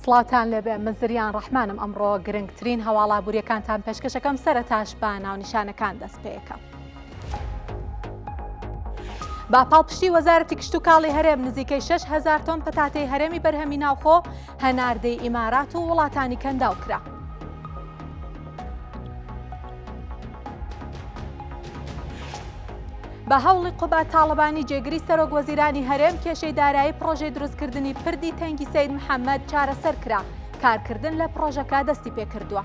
سڵاتان لەبێ من زریان ڕەحمانم ئەمڕۆ گرنگترین هەواڵابووریەکانتان پێشکەشەکەم سەرەتاش بە ناونیشانەکان دەست پێەکەم. با پاڵپشتی وەزارەتی کشت و کاڵی هەرێم نزیکەی 6,000 تۆن پەتاتەی هەرێمی بەرهەمی ناوخۆ هەناردەی ئیمارات و وڵاتانی کەنداو کرا. بە هەوڵی قوبا تاڵبانی جێگری سەرۆک وەزیرانی هەرێم کێشەی دارایی پرۆژەی دروستکردنی پردی تەنگی سەید محەممەد چارەسەر کرا. کارکردن لە پرۆژەکە دەستی پێکردووە.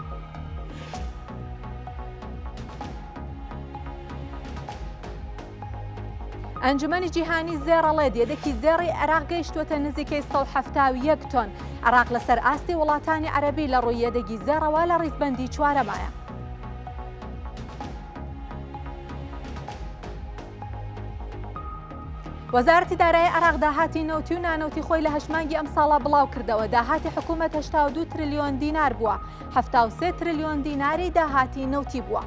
ئەنجومەنی جیهانی زێڕەڵێت یەدەکی زێڕی عێراق گەیشتووەتە نزیکەی 171 تۆن. عێراق لەسەر ئاستی وڵاتانی عەرەبی لە ڕووی یەدەگی زێڕەوە لە ڕیزبەندی چوارەمایە. وەزارەتی دارایی عێراق داهاتی نەوتی و نانەوتی خۆی لە هەژمانگی ئەم ساڵە بڵاو کردەوە. داهاتی حکوومەت 82 تریلیۆن دینار بووە. 73 تریلیۆن دیناری داهاتی نەوتی بووە.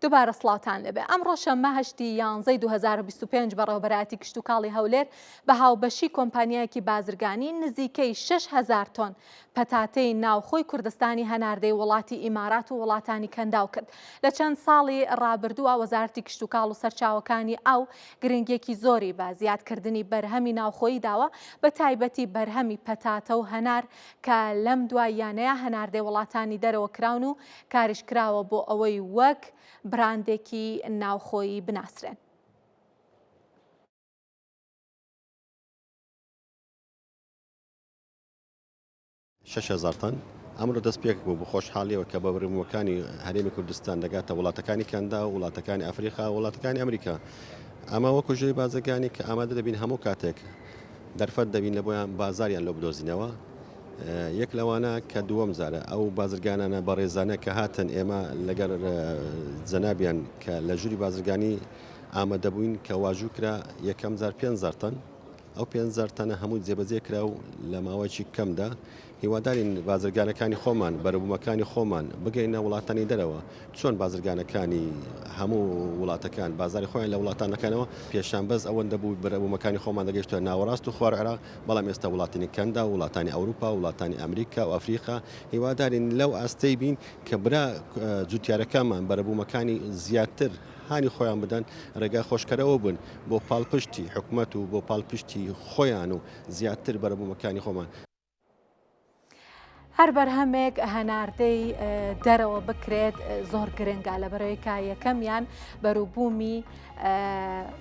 دووبارە سڵاتان لەبێ. ئەمڕۆ شەممە 8/11/2025 بەڕێوەبەرایەتی کشت و کاڵی هەولێر بە هاوبەشی کۆمپانیایەکی بازرگانی نزیکەی 6,000 تۆن پەتاتەی ناوخۆی کوردستانی هەناردەی وڵاتی ئیمارات و وڵاتانی کەنداو کرد. لە چەند ساڵی ڕابردووە وەزارەتی کشت و کاڵ و سەرچاوەکانی ئەو گرنگێکی زۆری بە زیادکردنی بەرهەمی ناوخۆیی داوە، بە تایبەتی بەرهەمی پەتاتە و هەنار کە لەم دواییانەیە هەناردەی وڵاتانی دەرەوە کراون و کاریش کراوە بۆ ئەوەی وەک براندێکی ناوخۆیی بناسرێن. هزار تن ئەمڕۆ دەست پێک بوو بە خۆشحاڵیەوە کە بە بەرهەمەکانی هەرێمی کوردستان دەگاتە وڵاتەکانی کەندا و وڵاتەکانی ئەفریقا و وڵاتەکانی ئەمریکا. ئەمە وەکو ژێی بازرگانی کە ئامادە دەبین هەموو کاتێک دەرفەت دەبین لە بۆیان بازاریان لەو بدۆزینەوە. یەک لەوانە کە دووەم زارە ئەو بازرگانانە بەڕێزانە کە هاتن ئێمە لەگەر جەنابیان کە لە ژووری بازرگانی ئامادەبووین کە واژوو کرا یەکەم زار 5,000 تن. ئەو 5,000 تەنە هەموو جێبەجێ کرا و لە ماوەیەکی کەمدا هیوادارین بازرگانەکانی خۆمان بەرەبوومەکانی خۆمان بگەینە وڵاتانی دەرەوە چۆن بازرگانەکانی هەموو وڵاتەکان بازاری خۆیان لە وڵاتانەکانەوە پێشان بەس ئەوەندە بوو بەرەبوومەکانی خۆمان دەگەیشتوە ناوەڕاست و خوار عێراق، بەڵام ئێستا وڵاتانی کەندا و وڵاتانی ئەوروپا و وڵاتانی ئەمریکا و ئەفریقا هیوادارین لەو ئاستەی بین کە برا جوتیارەکانمان بەرەبوومەکانی زیاتر هانی خۆیان بدەن ڕێگا خۆشکەرەوە بن بۆ پاڵپشتی حکوومەت و بۆ پاڵپشتی خۆیان و زیاتر بەرەبوومەکانی خۆمان. هەر بەرهەمێک هەناردەی دەرەوە بکرێت زۆر گرنگە لەبەرەوەی یەکەمیان بەرووبوومی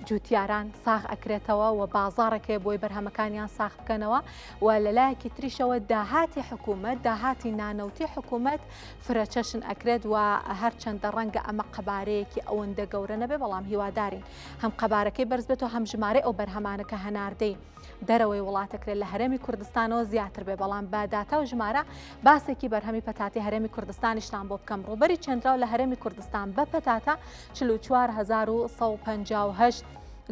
جوتیاران ساغ ئەکرێتەوە و بازاڕێکێ بۆی بەرهەمەکانیان ساغ بکەنەوە و لەلایەکی تریشەوە داهاتی حکوومەت داهاتی نانەوتی حکوومەت فرەچەشن ئەکرێت و هەرچەندە ڕەنگە ئەمە قەبارەیەکی ئەوەندە گەورە نەبێ، بەڵام هیوادارین هەم قەبارەکەی بەرز بێت و هەم ژمارە ئەو بەرهەمانەکە هەناردەی دەرەوەی وڵاتەکرێت لە هەرێمی کوردستانەوە زیاتر بێ، بەڵام بەداتا و ژمارە باسێکی بەرهەمی پەتاتی هەرێمی کوردستانیشتان بۆ بکەم. ڕووبەری چەندراو لە هەرێمی کوردستان بە پەتاتە 44,158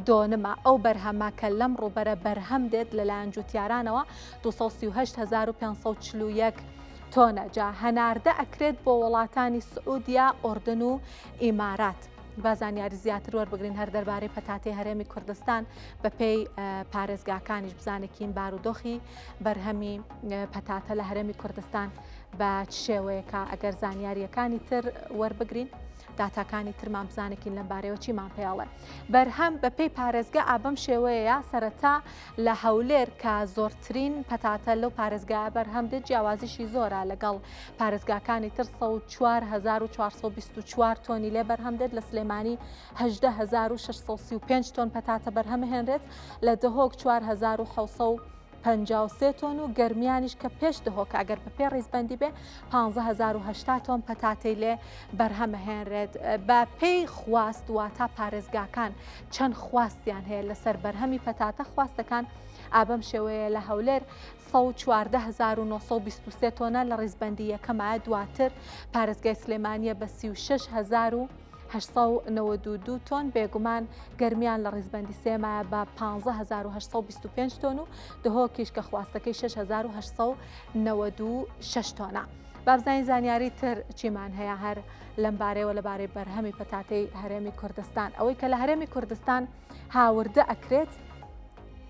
دۆنمە. ئەو بەرهەمە کە لەم ڕووبەرە بەرهەم دێت لەلایەن جوتیارانەوە 238,541 تۆنە. جا هەناردە ئەکرێت بۆ وڵاتانی سعودیا، ئوردن و ئیمارات. بازانیاری زیاتر وەربگرین هەر دەربارەی پەتاتەی هەرێمی کوردستان بە پێی پارێزگاکانیش بزانێکین بارودۆخی بەرهەمی پەتاتە لە هەرێمی کوردستان بە شێوەیەکە. ئەگەر زانیاریەکانی تر وەربگرین داتاکانی ترمان بزانێکین لەم بارەوە چیمان پێڵێ. بەرهەم بە پێی پارێزگا ئابەم شێوەیە سەرەتا لە هەولێر کە زۆرترین پەتاتە لەو پارێزگا بەرهەم دێت، جیاوازیشی زۆرە لەگەڵ پارێزگاکانی تر 104,424 تۆنی لێ بەرهەم دێت. لە سلێمانی 18,635 تۆن پەتاتە بەرهەم هێنرێت، لە دهۆک 4,753 تۆن و گەرمیانیش کە پێش دهۆکە ئەگەر بە پێ ڕیزبەندی بێ 15,080 تۆن پەتاتەی لێ بەرهەمە هێنرێت. بە پێی خواست واتە پارێزگاکان چەند خواستیان هەیە لەسەر بەرهەمی پەتاتە. خواستەکان ئابەم شێوەیە لە هەولێر 114,923 تۆنە لە ڕیزبەندی یەکەمە، دواتر پارێزگای سلێمانیە بە 36,892 تۆن، بێگومان گەرمیان لە ڕیزبەندی سێمایە بە 15,825 تۆن و دهۆکیش کە خواستەکەی 6,896 تۆنە. بابزانی زانیاری تر چیمان هەیە هەر لەم بارەیەوە لەبارەی بەرهەمی پەتاتەی هەرێمی کوردستان ئەوەی کە لە هەرێمی کوردستان هاوردە ئەکرێت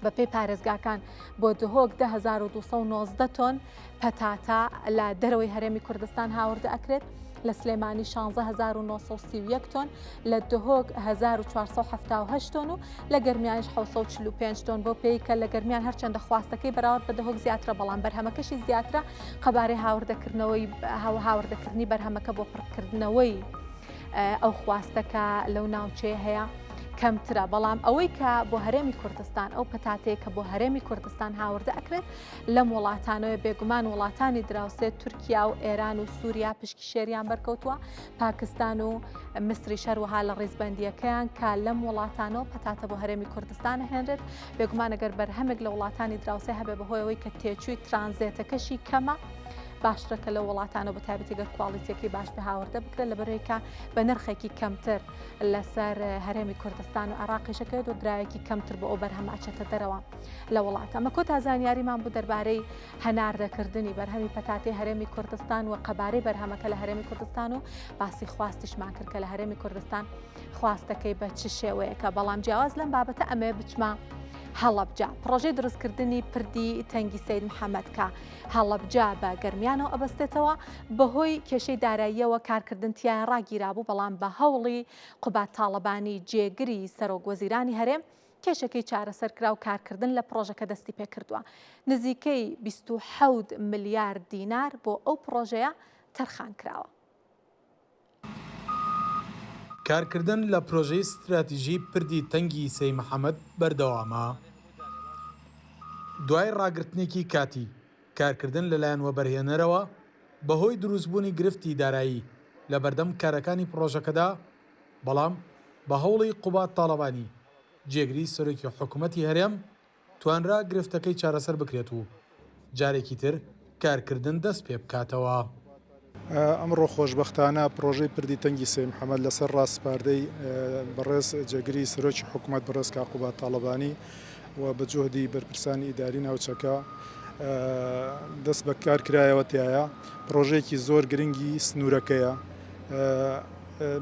بە پێی پارێزگاکان بۆ دهۆک 1290 تۆن پەتاتە لە دەرەوەی هەرێمی کوردستان هاوردە ئەکرێت لە سلێمانی 16931 تۆن لە دهۆک 1478 تۆن و لە گەرمیانش 745 تۆن بۆ پێی کە لە گەرمیان هەرچەندە خواستەکەی بەراورد بە دهۆک زیاترە بەڵام بەرهەمەکەشی زیاترە قەبارەی هاوردەکردنی بەرهەمەکە بۆ پڕکردنەوەی ئەو خواستەکە لەو ناوچەیە هەیە کەمترە بەڵام ئەوەی کە بۆ هەرێمی کوردستان ئەو پەتاتەیە کە بۆ هەرێمی کوردستان هاوردە ئەکرێت لەم وڵاتانەوە بێگومان وڵاتانی دراوسێت تورکیا و ئێران و سووریا پشکی شێریان بەرکەوتووە پاکستان و مصری شەروەها لە ڕێزبەندیەکەیان کە لەم وڵاتانەوە پەتاتە بۆ هەرێمی کوردستان هێنرێت بێگومان ئەگەر بەرهەمێک لە وڵاتانی دراوسێ هەبێ بەهۆیەوەی کە تێچووی ترانزێتەکەشی کەمە باشترەکە لە وڵاتانە بە تایبەتی گەر کواڵیتیەکەی باش پێ هاوردە بکرێت لە بەرەوەیکە بە نرخێکی کەمتر لەسەر هەرێمی کوردستان و عراقیشەکەوێت و درایەکی کەمتر بۆ ئەو بەرهەمە ئەچێتە دەرەوە لە وڵاتە ئەمە کۆتا زانیاریمان بوو دەربارەی هەناردەکردنی بەرهەمی پەتاتەی هەرێمی کوردستان و قەبارەی بەرهەمەکە لە هەرێمی کوردستان و باسی خواستیشمان کرد کە لە هەرێمی کوردستان خواستەکەی بە چ شێوەیەکە بەڵام جیاواز لەم بابەتە ئەمێ بچمە هەڵەبجا پڕۆژەی دروستکردنی پردی تەنگی سەید محەممەد کە هەڵەبجا بە گەرمیانەوە ئەبەستێتەوە بەهۆی کێشەی داراییەوە کارکردنتیان ڕاگیرابوو بەڵام بە هەوڵی قوبات تاڵەبانی جێگری سەرۆکوەزیرانی هەرێم کێشەکەی چارەسەرکرا و کارکردن لە پرۆژەکە دەستی پێکردووە نزیکەی 27 ملیارد دینار بۆ ئەو پرۆژەیە تەرخان کراوە. کارکردن لە پرۆژەی استراتیژی پردی تەنگی سەید محەممەد بەردەوامە. دوای ڕاگررتنێکی کاتی کارکردن لەلایەن وەبەرهێنەرەوە بەهۆی دروستبوونی گرفتی دارایی لە بەردەم کارەکانی پرۆژەکەدا بەڵام بە هەوڵی قوبات تاڵەبانی جێگری سەرۆکی حکوومەتی هەرێم توانرا گرفتەکەی چارەسەر بکرێت و جارێکی تر کارکردن دەست پێ بکاتەوە. ئەمڕۆ خۆشببختانە پرۆژەی پردی تەنگی سەید محەممەد لەسەر ڕاستپاردەی بەڕێز جێگری سەرۆکی حکوومەت بەڕێز قوبات تاڵەبانی و بە جۆهدی بەرپرسانی ئیداری ناوچەکە دەست بە کار کرایەوە تایە پرۆژەیەکی زۆر گرنگی سنوورەکەیە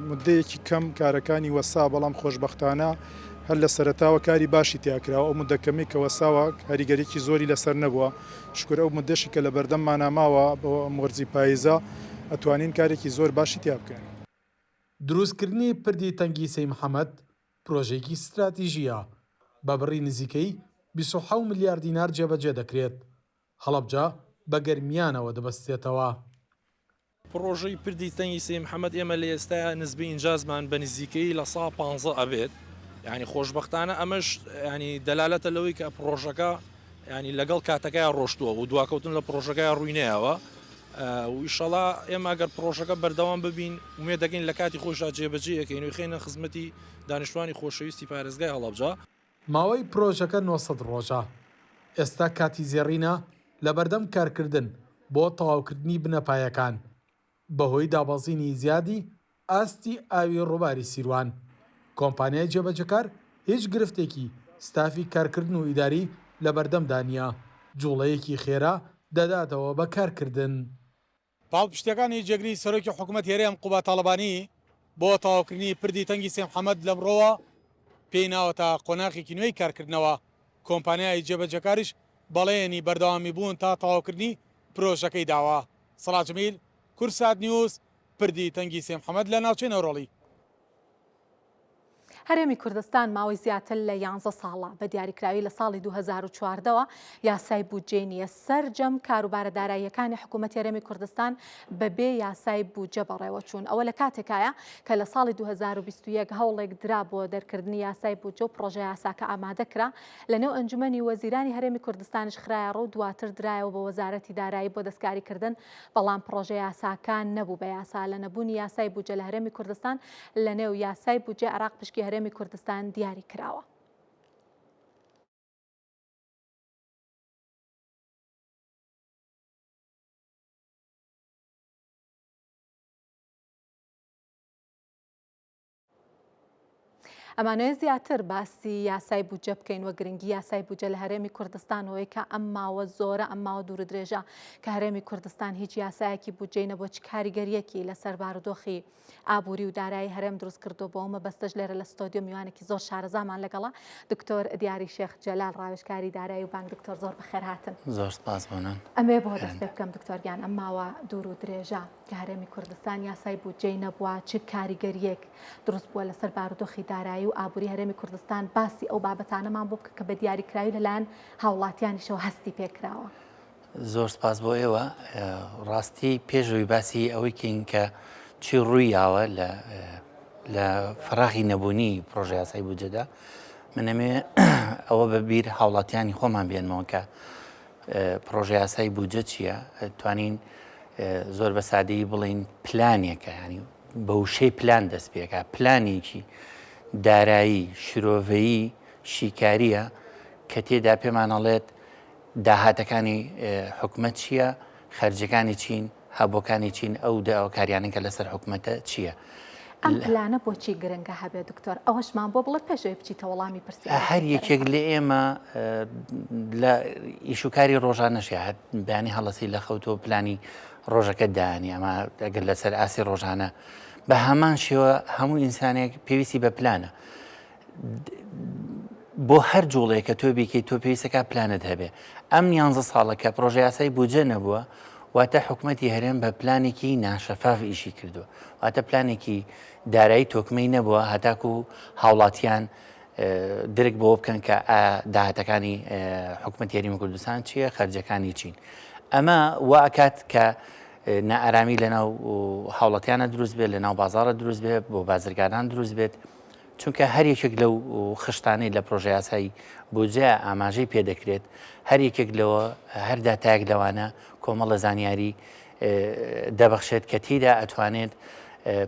مدەیەکی کەم کارەکانی وەسا بەڵام خۆشببختانە هەر لە سەرەتاوە کاری باشی تیاکراوە ئەو مدەکەمی کە وەساوە کاریگەرێکی زۆری لەسەر نەبووە شکر ئەو مدەشی کە لە بەردەممان ناماوە بۆ مۆرجی پاییزە ئەتوانین کارێکی زۆر باشی تیا بکەین. دروستکردنی پردی تەنگی سەید محەممەد پرۆژێکی استراتیژیە بە بڕی نزیکەی 27 ملیارد دینار جێبەجێ دەکرێت هەڵەبجا بە گەرمیانەوە دەبەستێتەوە. پرۆژەی پردی تەنگی سەید محەممەد ئێمە لە ئێستاە نزبی ئینجازمان بە نزیکەی لە 115 ئەبێت ینی خۆشببختانە ئەمەش ینی دەلالەتە لەوەی کە پرۆژەکە ینی لەگەڵ کاتەکەی ڕۆشتووە و دواکەوتن لە پرۆژەکەی ڕووینەیەوە و ئیشەڵا ئێمە گەر پرۆژەکە بەردەوام ببین ومێ دەگەین لە کاتی خۆشدا جێبەجێەکەین و خێنە خزمەتی دانیشتوانی خۆشەویستی پارێزگای هەڵەبجا. ماوەی پرۆژەکە 900 ڕۆژە ئێستا کاتی زێڕینە لە بەردەم کارکردن بۆ تەواوکردنی بنەپایەکان بەهۆی دابەزینی زیادی ئاستی ئاوی ڕووباری سیروان کۆمپانیای جێبەجەکار هیچ گرفتێکی ستافی کارکردن و ئیداری لە بەردەمدانە جوڵەیەکی خێرا دەداتەوە بە کارکردن. پاڵپشتەکانی جێگری سەرۆکی حکوومەت هێرێم قوبات تاڵەبانی بۆ تەواوکردنی پردی تەنگی سەید محەممەد لەمڕۆوە پێی ناوەتە قۆناغێکی نوێی کارکردنەوە کۆمپانیای جێبەجەکاریش بەڵێنی بەردەوامی بوون تا تەواوکردنی پرۆژەکەی داوە. سەڵات جەمیل کورسات نیوز پردی تەنگی سەید محەممەد لە ناوچەی نەوڕۆڵی. هەرێمی کوردستان ماوەی زیاتر لە 11 ساڵە بە دیاریکراوی لە ساڵی 2014ەوە یاسای بودجێ نیە سەرجەم کاروبارە داراییەکانی حکوومەتی هەرێمی کوردستان بەبێ یاسای بودجە بەڕێوە چوون ئەوە لە کاتێکایە کە لە ساڵی 2021 هەوڵێک درا بۆ دەرکردنی یاسای بودجە و پرۆژە یاساکە ئامادەکرا لەنێو ئەنجومەنی وەزیرانی هەرێمی کوردستانش خرایە ڕوو دواتر درایەوە بە وەزارەتی دارایی بۆ دەستکاریکردن بەڵام پرۆژە یاساکان نەبوو بە یاسا لە نەبوونی یاسای بودجە لە هەرێمی کوردستان لەنێو یاسای بودجە عراق پشکی هەرێمی کوردستان دیاری کراوە. ئەمانەیە زیاتر باسی یاسای بودجە بکەین وە گرنگی یاسای بودجە لە هەرێمی کوردستانەوەی کە ئەم ماوە زۆرە ئەم ماوە دوور درێژە کە هەرێمی کوردستان هیچ یاسایەکی بودجەی نەبووە چ کاریگەریەکی لەسەر بارودۆخی ئابووری و دارایی هەرێم دروست کردو بۆ ئەومە بەستەش لێرە لە ستۆدیۆ میوانێکی زۆر شارەزامان لەگەڵا دکتۆر دیاری شێخ جەلال ڕاوێژکاری دارایی و بانک. دکتۆر زۆر بەخێر هاتن. زۆر سپاس بۆنان. ئەمێ بۆ دەست پێ بکەم دکتۆریان ئەم ماوە دوور و درێژە کە هەرێمی کوردستان یاسای بودجەی نەبووە چ کاریگەریەک دروست بووە لەسەر بارودۆخی دارایی و ئابووری هەرێمی کوردستان باسی ئەو بابەتانەمان بۆ بکە کە بە دیاریکراوی لەلایەن هاوڵاتیانیشەوە هەستی پێکراوە. زۆر سپاس بۆ ئێوە. ڕاستی پێشەوەی باسی ئەوەی کەین کە چی ڕوویاوە لە فراغی نەبوونی پرۆژە یاسای بودجەدا منەمێ ئەوە بەبیر هاوڵاتیانی خۆمان بێنمەوە کە پرۆژە یاسای بودجە چییە، توانین زۆر بە سادەیی بڵین پلانێکە، ینی بە وشەی پلان دەست پێکە، پلانێکی دارایی شرۆڤەیی شیکاریە کە تێدا پێمانەڵێت داهاتەکانی حکومەت چییە، خەرجەکانی چین، هەبووەکانی چین، ئەو داواکاریانە کە لەسەر حکومەتە چییە. ئەم پلانە بۆچی گرنگە هەبێت دکتۆر؟ ئەوەشمان بۆ بڵێت پێشەوەی بچیتە وەڵامی پرسیار. هەر یەکێک لە ئێمە لە ئیشوکاری ڕۆژانەشی بەیانی هەڵەسی لە خەوتۆ پلانی ڕۆژەکە دانی، ئەمە ئەگەر لەسەر ئاسی ڕۆژانە بە هەمان شێوە هەموو ئینسانێک پێویستی بە پلانە. بۆ هەر جوڵەیە کە تۆ بێکیت تۆ پێویستەکە پلانت هەبێ. ئەم 11 ساڵە کە پرۆژە یاسای بودجە نەبووە واتە حکوومەتی هەرێم بە پلانێکی ناشەفاف ئیشی کردووە، واتە پلانێکی دارایی تۆکمەی نەبووە هەتاکو هاوڵاتیان درک بۆ بکەن کە داهاتەکانی حکوومەتی هەرێمی کوردستان چییە، خەرجەکانی چین. ئەمە واکات کە نائارامی لەناو هاوڵاتیانە دروست بێت، لەناو بازاڕە دروست بێت، بۆ بازرگانان دروست بێت، چونکە هەر یەکێک لەو خشتانەی لە پرۆژە یاسای بودجە ئاماژەی پێدەکرێت، هەر یەکێک لەوە هەر داتایەک لەوانە کۆمەڵە زانیاری دەبەخشێت کە تێدا ئەتوانێت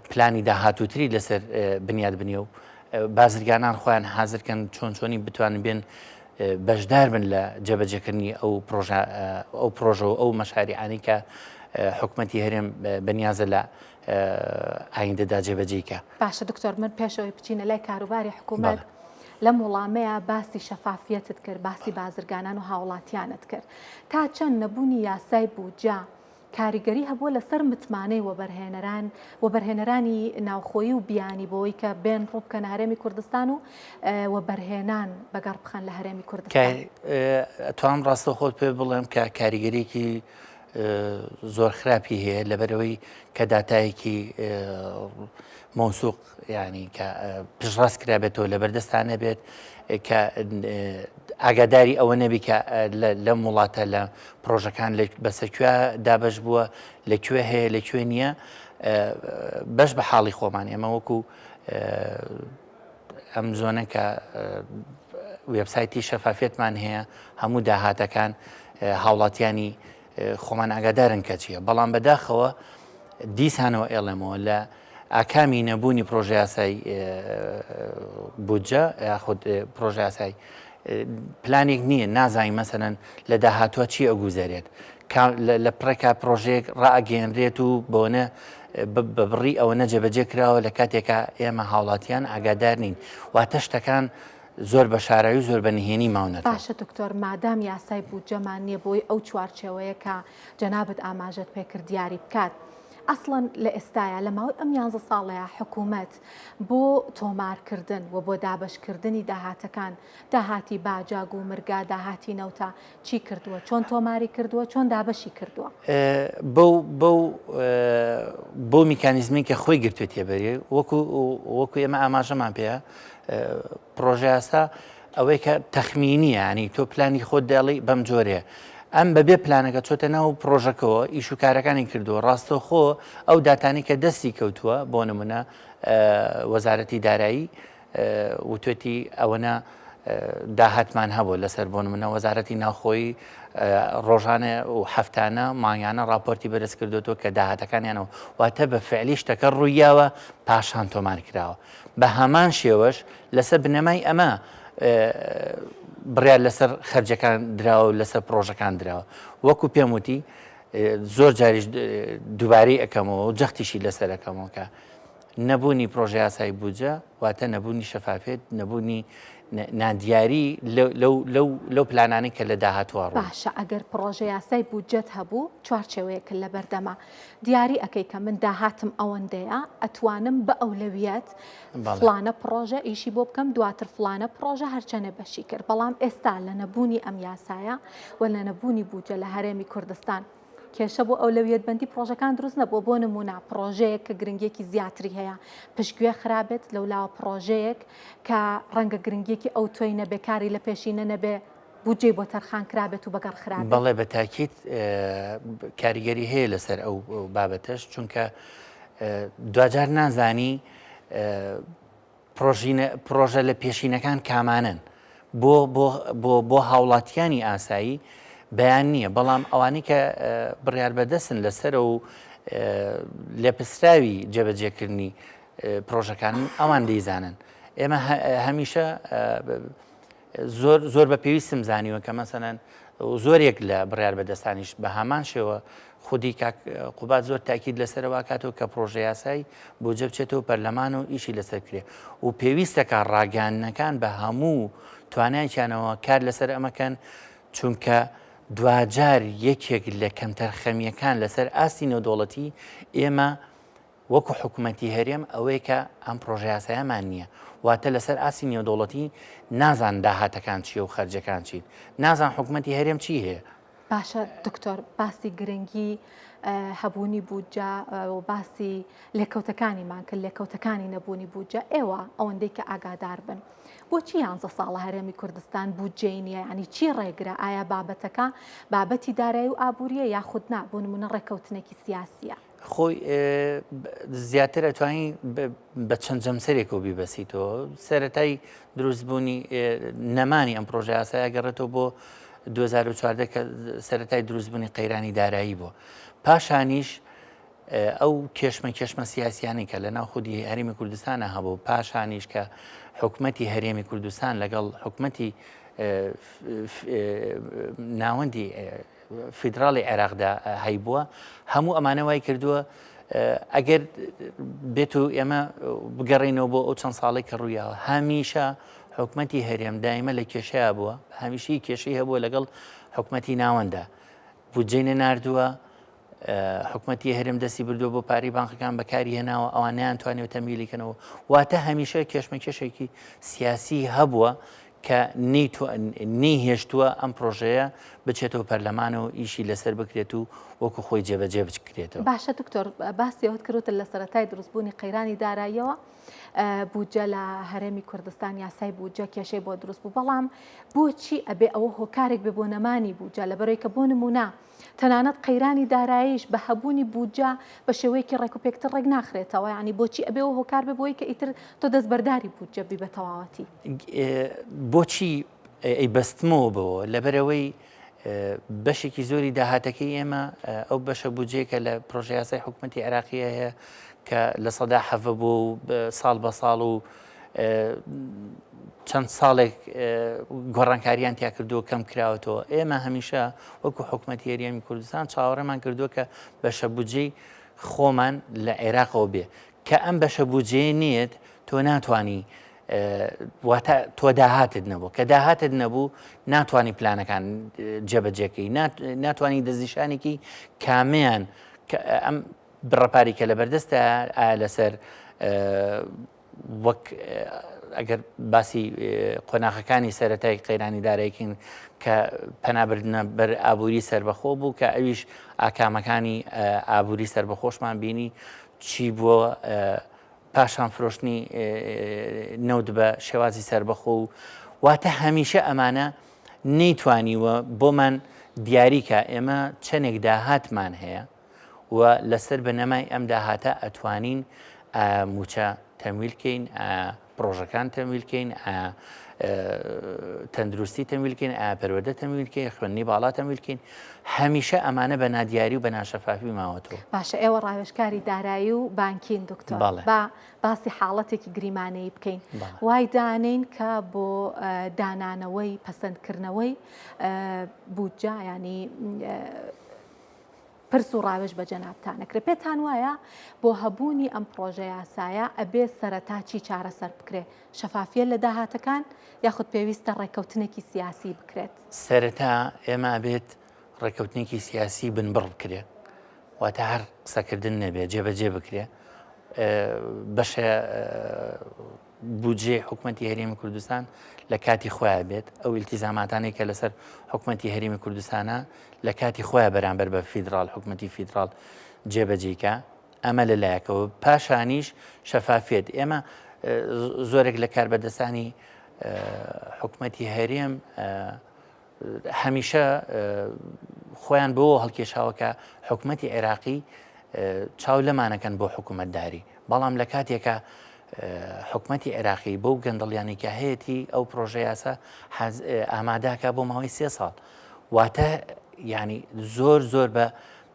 پلانی داهاتووتری لەسەر بنیاد بنێ و بازرگانان خۆیان حازرکەن چۆنی بتوانن بێن بەشدار بن لە جێبەجێکردنی ئەو پرۆژە و ئەو مەشاریعانی کە حکوومەتی هەرێم بەنیازە لە ئایندەدا جێبەجێیکە. باشە دکتۆر، من پێشەوەی بچینە لای کاروباری حکوومەت لەم وڵامەیە باسی شەفافیەتت کرد، باسی بازرگانان و هاوڵاتیانت کرد. تا چەند نەبوونی یاسای بودجە کاریگەری هەبووە لەسەر متمانەی وەبەرهێنەرانی ناوخۆیی و بیانی بۆی کە بێن ڕووبکەن هەرێمی کوردستان و وەبەرهێنان بەگەڕ بخەن لە هەرێمی کوردستان. توام ڕاستە خۆت پێ بڵێم کە کاریگەریەکی زۆر خراپی هەیە لەبەرەوەی کە داتایەکی مۆسوق ینی کە پشڕاست کرابێتەوە لە بەردەستانە بێت کە ئاگاداری ئەوە نەبی کە لەم وڵاتە لە پرۆژەکان بەسەرکوێ دابش بووە، لەکوێ هەیە لەکوێ نییە، بەش بە حاڵی خۆمان ئێمە وەکو ئەم زۆنە کە وێبسایتی شەفافێتمان هەیە هەموو داهاتەکان هاوڵاتیانی خۆمان ئاگادارن کە چییە، بەڵام بەداخەوە دیسانەوە ئێڵێمەوە لە ئاکامی نەبوونی پرۆژە یاسای بودجە یاخود پرۆژە یاسای پلانێک نییە، نازانین مەسەلەن لە داهاتوە چی ئەگوزارێت، لە پڕێکا پرۆژەیەک ڕائگەێنرێت و بۆنە بەبڕی ئەوە نەجێبەجێ کراوە لە کاتێکە ئێمە هاوڵاتیان ئاگادار نین، واتە شتەکان زۆر بە شاراوی زۆر بە نهێنی ماونەت. باشە دکتۆر، مادام یاسای بودجەمان نییە بۆی ئەو چوارچێوەیە کە جەنابەت ئاماژەت پێکرد دیاری بکات، ئەسڵەن لە ئێستاە لە ماوەی ئەم 11 ساڵەیە حکوومەت بۆ تۆمارکردن و بۆ دابشکردنی داهاتەکان، داهاتی باجاگ و مرگا، داهاتی نەوتە چی کردووە، چۆن تۆماری کردووە، چۆن دابشی کردووە؟ بۆ میکانیزمی کە خۆی گرتوێت تێبەری وەکو ئێمە ئاماژەمان پێەیە پرۆژە یاسا ئەوەی کە تەخمینیە، ینی تۆ پلانی خۆت دەڵی بەم جۆرەیە، ئەم بەبێ پلانەکە چۆتە ناو پرۆژەکەەوە ئیش و کارەکانی کردووە، ڕاستەخۆ ئەو داتانی کە دەستی کەوتووە بۆ نمونە وەزارەتی دارایی وتێتی ئەوەنە داهاتمان هەبوو لەسەر بۆ نمونە وەزارەتی ناوخۆی ڕۆژانە و هەفتانە مانگانە راپۆرتی بەرز کردوەوە کە داهاتەکانیانەوە واتە بە فعلی شتەکە ڕوویاوە پاشان تۆمار کراوە. بە هەمان شێوەش لەسەر بنەمای ئەمە بڕیار لەسەر خەرجەکان دراوە و لەسەر پرۆژەکان دراوە. وەکو پێم وتی زۆر جاریش دووبارەی ئەەکەمەوە و جەختیشی لەسەر ئەەکەمەوە کە نەبوونی پرۆژه یاسای بودجە واتە نەبوونی شەفافێت نەبوونی نادیاری لەو پلانانی کە لە داهاتوە ڕوو باشە ئەگەر پرۆژه یاسای بودجەت هەبوو چوارچێوەیەک لە بەردەما دیاری ئەەکەی کە من داهاتم ئەوەندەیە ئەتوانم بە ئەولەویەت فلانە پرۆژە ئیشی بۆ بکەم دواتر فلانە پرۆژە هەرچەنە بەشی کرد بەڵام ئێستا لە نەبوونی ئەم یاسایە و لە نەبوونی بودجە لە هەرێمی کوردستان کێشە بۆ ئەولەویەت بەندی پرۆژەکان دروست نەبووە بۆ نمونە پرۆژەیەک کە گرنگێکی زیاتری هەیە پشتگوێ خراپێت لەولاوە پرۆژەیەک کە ڕەنگە گرنگێکی ئەو تۆی نەبێکاری لە پێشینە نەبێ بودجێ بۆ تەرخان کرابێت و بەگەڕ خراپ بەڵێ بە تاکید کاریگەری هەیە لەسەر ئەو بابەتەش چونکە دوجار نازانی پرۆژە لە پێشینەکان کامانن بۆ هاوڵاتیانی ئاسایی بەیان نییە بەڵام ئەوانی کە بڕیار بەدەستن لەسەر و لێپستراوی جێبەجێکردنی پرۆژەکان ئەوان دەیزانن ئێمە هەمیشە زۆر بە پێویستم زانیوە کە مەسەنەن زۆرێک لە بڕیار بەدەستانیش بە هەمان شێوە خودی قوبات زۆر تاکید لەسەرەوە کاتەوە کە پرۆژە یاسایی بودجە بچێتەوە پەرلەمان و ئیشی لەسەر کرێ و پێویستەکە ڕاگەاندنەکان بە هەموو توانایکیانەوە کار لەسەر ئەمەکەن چونکە دوجار یەکێک لە کەمتەر خەمیەکان لەسەر ئاستی نێودوڵەتی ئێمە وەکو حکوومەتی هەرێم ئەوەیە کە ئەم پرۆژە یاسایەمان نییە واتە لەسەر ئاسی نێودوڵەتی نازان داهاتەکان چیە و خەرجەکان چین نازان حکوومەتی هەرێم چی هەیە باشە دکتۆر باسی گرنگی هەبوونی بودجە و باسی لێکەوتەکانیمان کرد لێکەوتەکانی نەبوونی بودجە ئێوە ئەوەندەی کە ئاگادار بن بۆچی 11 ساڵە هەرێمی کوردستان بودجەی نییە ینی چی ڕێگرە ئایا بابەتەکە بابەتی دارایی و ئابوووریە یاخود نا بۆ نمونە ڕێکەوتنێکی سیاسیە خۆی زیاتر ئەتوانی بە چەند جەمسەرێک و بیبەسیتەوە سەرەتای دروستبوونی نەمانی ئەم پرۆژە یاسایە گەڕێتەوە بۆ 2014 کە سەرەتای دروستبوونی قەیرانی دارایی بووە پاشانیش ئەو کێشمە سیاسیانی کە لە ناو خودی هەرێمی کوردستانە هەبوو پاشانیش کە حکوومەتی هەرێمی کوردستان لەگەڵ حکوومەتی ناوەندی فیدراڵی عێراقدا هەیبووە هەموو ئەمانە وای کردووە ئەگەر بێت و ئێمە بگەڕینەوە بۆ ئەو چەند ساڵی کە ڕوویاوە هەمیشە حکوومەتی هەرێم دایمە لە کێشەیە بووە هەمیشی کێشەی هەبووە لەگەڵ حکوومەتی ناوەندا بودجەی نەناردووە حکوومەتی هەرێم دەستی بردووە بۆ پارەی بانکەکان بەکاری هێناوە ئەوانیان توانێت تەمیلیکەنەوە واتە هەمیشە کێشمێکی سیاسی هەبووە کە نەیهێشتووە ئەم پرۆژەیە بچێتەوە پەرلەمانەوە ئیشی لەسەر بکرێت و وەکو خۆی جێبەجێ بکرێتەوە باشە دکتۆر باسی ئەوت کردوتە لە سەرەتای دروستبوونی قەیرانی داراییەوە بودجە لە هەرێمی کوردستان یاسای بودجە کێشەی بۆ دروست بوو بەڵام بۆچی ئەبێ ئەوە هۆکارێک بێ بۆ نەمانی بودجە لەبەرەوەی کە بۆ نمونە تەنانەت قەیرانی داراییش بە هەبوونی بودجە بە شێوەیەکی ڕێکوپێکتر ڕێک ناخرێتەوە ینی بۆچی ئەبێەوە هۆکار بێ بۆی کە ئیتر تۆ دەستبەرداری بودجە بی بە تەواوەتی بۆچی ئەیبەستمەوە بەوە لەبەرەوەی بەشێکی زۆری داهاتەکەی ئێمە ئەو بەشە بودجەیە کە لە پرۆژە یاسای حکوومەتی عێراقی هەیە کە لە سەدا حەڤە بوو ساڵ بە ساڵ و چەند ساڵێک گۆڕانکاریان تیا کردووە کەم کراوەتەوە ئێمە هەمیشە وەکو حکوومەتی هەرێمی کوردستان چاوەڕێمان کردووە کە بەشە بودجەی خۆمان لە عێراقەوە بێ کە ئەم بەشە بودجەیە نیت تۆ ناتوانی واتە تۆ داهاتت نەبوو کە داهاتت نەبوو ناتوانانی پلانەکان جێبەجێکەی ناتوانانی دەستنیشانێکی کامیان ئەم بڕەپاری کە لە بەردەستە ئایا لەسەر وەک ئەگەر باسی قۆناغەکانی سەرەتای قەیرانی داراییکن کە پەنابردنە بەر ئابووری سربەخۆ بوو کە ئەویش ئاکامەکانی ئابووری سربەخۆشمان بینی چی بووە پاشان فرۆشتنی نەوت بە شێوازی سربەخۆ و واتە هەمیشە ئەمانە نەیتوانیوە بۆمان دیاریکە ئێمە چەندێک داهاتمان هەیە و لەسەر بنەمای ئەم داهاتە ئەتوانین موچە تەمویلکەین پرۆژەکان تەمویلکەین تەندروستی تەمویلکەین پەروەردە تەمویلکەین خوێندنی باڵا تەمویلکەین هەمیشە ئەمانە بە نادیاری و بە ناشەفافی ماوەتەوە باشە ئێوە ڕاوێژکاری دارایی و بانکین دکتۆر با باسی حاڵەتێکی گریمانەی بکەین وای دانین کە بۆ دانانەوەی پەسەندکردنەوەی بودجە ینی پرس و ڕاوێژ بە جەنابتانەکرێت. پێتان وایە بۆ هەبوونی ئەم پرۆژە یاسایە ئەبێ سەرەتا چی چارەسەر بکرێت؟ شەفافیت لە داهاتەکان یاخود پێویستە ڕێکەوتنێکی سیاسی بکرێت؟ سەرەتا ئێمە ئەبێت ڕێکەوتنێکی سیاسی بنبڕ بکرێت، واتە هەر قسەکردن نەبێت، جێبەجێ بکرێت. بەشە بودجێ حکوومەتی هەرێمی کوردستان لە کاتی خۆیان بێت، ئەو ئیلتیزاماتانەی کە لەسەر حکوومەتی هەرێمی کوردستانە لە کاتی خۆیان بەرامبەر بە فیدرال حکوومەتی فیدرال جێبەجێکە. ئەمە لەلایەکەوە پاشانیش شەفافێت. ئێمە زۆرێک لە کاربەدەستانی حکوومەتی هەرێم هەمیشە خۆیان بۆ هەڵکێشاوەکە حکوومەتی عێراقی چاو لەمانەکەن بۆ حکوومەتداری، بەڵام لە کاتێکە حکوومەتی عێراقی بەو گەندەڵیانی کە هەیەی ئەو پرۆژە یاسا ئاماداکە بۆ ماوەی 3 ساڵ، واتە ینی زۆر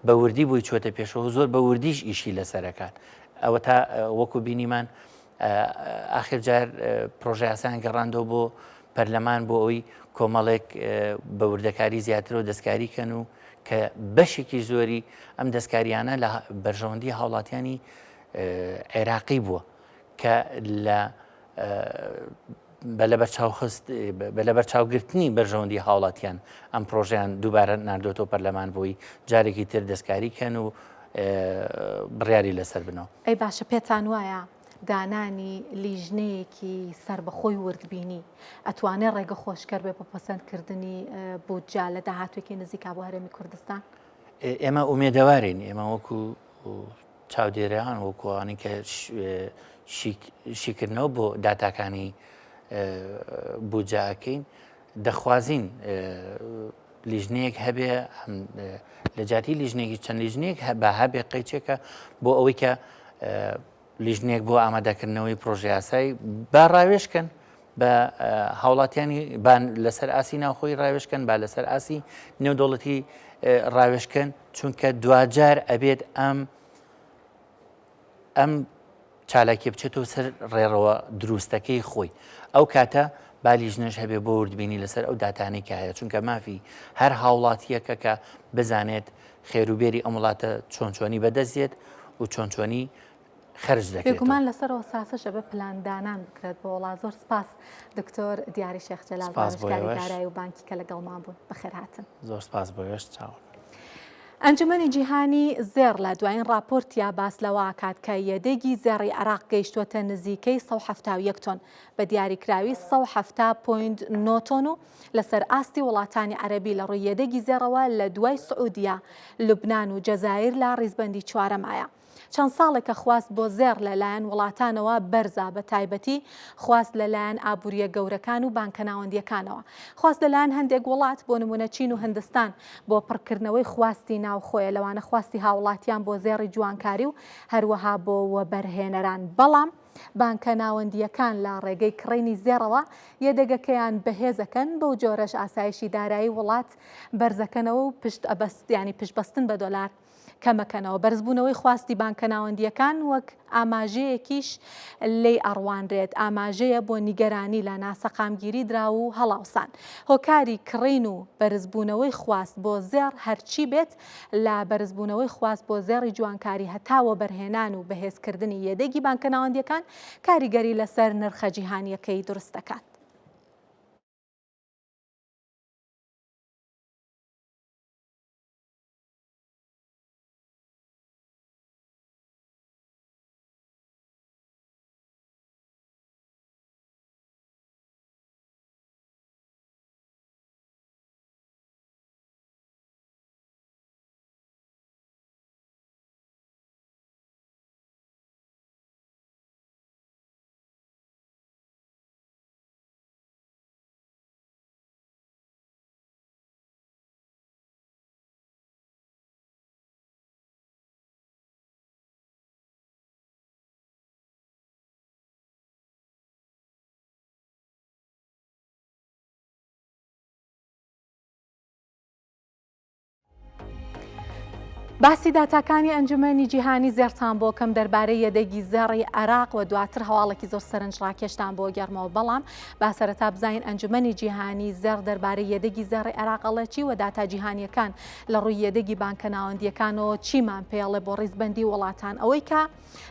بە وردی بووی چۆتە پێشەوە، زۆر بە وردیش ئیشی لەسەرەکان. ئەوە تا وەکو بینیمان ئاخر جار پرۆژە یاسایان گەڕاندەوە بۆ پەرلەمان بۆ ئەوی کۆمەڵێک بە وردەکاری زیاتر و دەستکاری کەن و کە بەشێکی زۆری ئەم دەستکاریانە لە بەرژەوەندی هاوڵاتیانی عێراقی بووە کە لە بەرچاوگرتنی بەرژەوەندی هاوڵاتیان ئەم پرۆژیان دووبارە ناردۆتەوە پەرلەمان بۆی جارێکی تر دەستکاری کەن و بڕیاری لەسەر بنەوە. ئەی باشە پێتان وایە دانانی لیژنەیەکی سربەخۆی وردبینی ئەتوانێت ڕێگە خۆشکەر بێ بۆ پەسەندکردنی بودجە لە داهاتوێکی نزیکا بۆ هەرێمی کوردستان؟ ئێمە ئومێدەوارین، ئێمە وەکو چاودێریان وەکوانی کە شیکردنەوە بۆ داتاکانی بودجەکەین دەخوازین لیژنەیەک هەبێ لە جاتی لیژنێکی چەند لیژنێک بە هەبێ قەیچێکە بۆ ئەوەی کە لیژنێک بۆ ئامادەکردنەوەی پرۆژە یاسایی با ڕاوێشکەن بە هاوڵاتیانی بان لەسەر ئاسی ناوخۆی ڕاوێشکەن، با لەسەر ئاسی نێودەوڵەتی ڕاوێشکەن، چونکە دوجار ئەبێت ئەم چالاکی بچێتەوە سەر ڕێڕەوە دروستەکەی خۆی. ئەو کاتە بالیژنەش هەبێ بۆ وردبینی لەسەر ئەو داتانەی کە هەیە، چونکە مافی هەر هاوڵاتیەکە کە بزانێت خێروبێری ئەم وڵاتە چۆنچۆنی بەدەستێت و چۆنچۆنی خەرج دەکرێت. بێگومان لەسەرەوە ساسەشە بە پلاندانان بکرێت بۆ وڵات. زۆر سپاس دکتۆر دیاری شێخ جەلال باوەشکاری دارایی و بانکی کە لەگەڵمان بوون. بەخێر هاتن. زۆر سپاس بۆیەش چاوە. ئەنجومەنی جیهانی زێر لە دوایین راپۆرتیا باس لەوە کات کە یەدەگی زێڕی عێراق گەیشتوتە نزیکەی 171 تۆن بە دیاریکراوی 170.9 تۆن و لەسەر ئاستی وڵاتانی عەرەبی لە ڕووی یەدەگی زێڕەوە لە دوای سعودیا، لوبنان و جەزایر لە ڕیزبەندی چوارەمایە. چەند ساڵێکە خواست بۆ زێر لەلایەن وڵاتانەوە بەرزە، بە تایبەتی خواست لەلایەن ئابووریە گەورەکان و بانکە ناوەندیەکانەوە، خواست لەلایەن هەندێک وڵات بۆ نمونە چین و هندستان بۆ پڕکردنەوەی خواستی ناوخۆیە، لەوانە خواستی هاوڵاتیان بۆ زێڕی جوانکاری و هەروەها بۆ وەبەرهێنەران. بەڵام بانکە ناوەندیەکان لە ڕێگەی کڕینی زێڕەوە یەدەگەکەیان بەهێزەکەن، بەو جۆرەش ئاسایشی دارایی وڵات بەرزەکەنەوە و پشتبەستن بە دۆلار کەمەکەنەوە. بەرزبوونەوەی خواستی بانکە ناوەندیەکان وەک ئاماژەیەکیش لێی ئەڕوانرێت، ئاماژەیە بۆ نیگەرانی لە ناسەقامگیری درا و هەڵاوسان. هۆکاری کڕین و بەرزبوونەوەی خواست بۆ زێڕ هەرچی بێت لە بەرزبوونەوەی خواست بۆ زێڕی جوانکاری هەتاوە بەرهێنان و بەهێزکردنی یەدەگی بانکە ناوەندیەکان کاریگەری لەسەر نرخە جیهانیەکەی دروست دەکات. باسی داتاکانی ئەنجومەنی جیهانی زێرتان بۆ کەم دەربارەی یەدەگی زێڕی عێراق و دواتر هەواڵێکی زۆر سەرنج ڕاکێشتان بۆ گەڕمەوە بەڵام با سەرەتا بزانین ئەنجومەنی جیهانی زێڕ دەربارەی یەدەگی زێڕی عێراقەڵە چی و داتا جیهانیەکان لە ڕووی یەدەگی بانکە ناوەندیەکانەوە چیمان پێڵێ بۆ ڕیزبەندی وڵاتان ئەوەی کە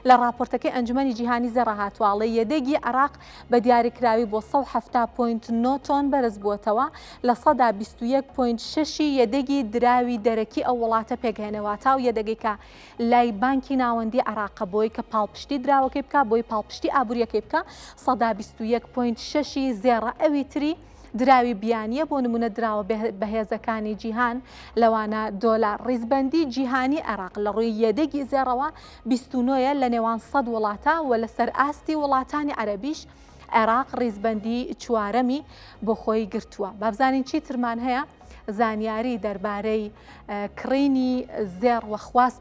لە راپۆرتەکەی ئەنجومەنی جیهانی زێڕە هاتوواڵە یەدەگی عێراق بە دیاریکراوی بۆ 170.9 تۆن بەرز بووەتەوە لە 121.6 یەدەگی دراوی دەرەکی ئەو وڵاتە پێگەێنەوە تاو یەدەگەیکە لای بانکی ناوەندی عێراقە بۆی کە پاڵپشتی دراوەکەی بکە بۆی پاڵپشتی ئابوووریەکەی بکە 121.6 زێڕە ئەوی تری دراوی بیانیە بۆ نمونە دراوە بەهێزەکانی جیهان لەوانە دۆلار ڕیزبەندی جیهانی عێراق لە ڕووی یەدەگی زێڕەوە 29 لە نێوان 100 وڵاتە و لەسەر ئاستی وڵاتانی عەرەبیش عێراق ڕیزبەندی چوارەمی بۆ خۆی گرتووە. بابزانین چی ترمان هەیە؟ زانیاری دەربارەی کڕینی زێڕ و خواست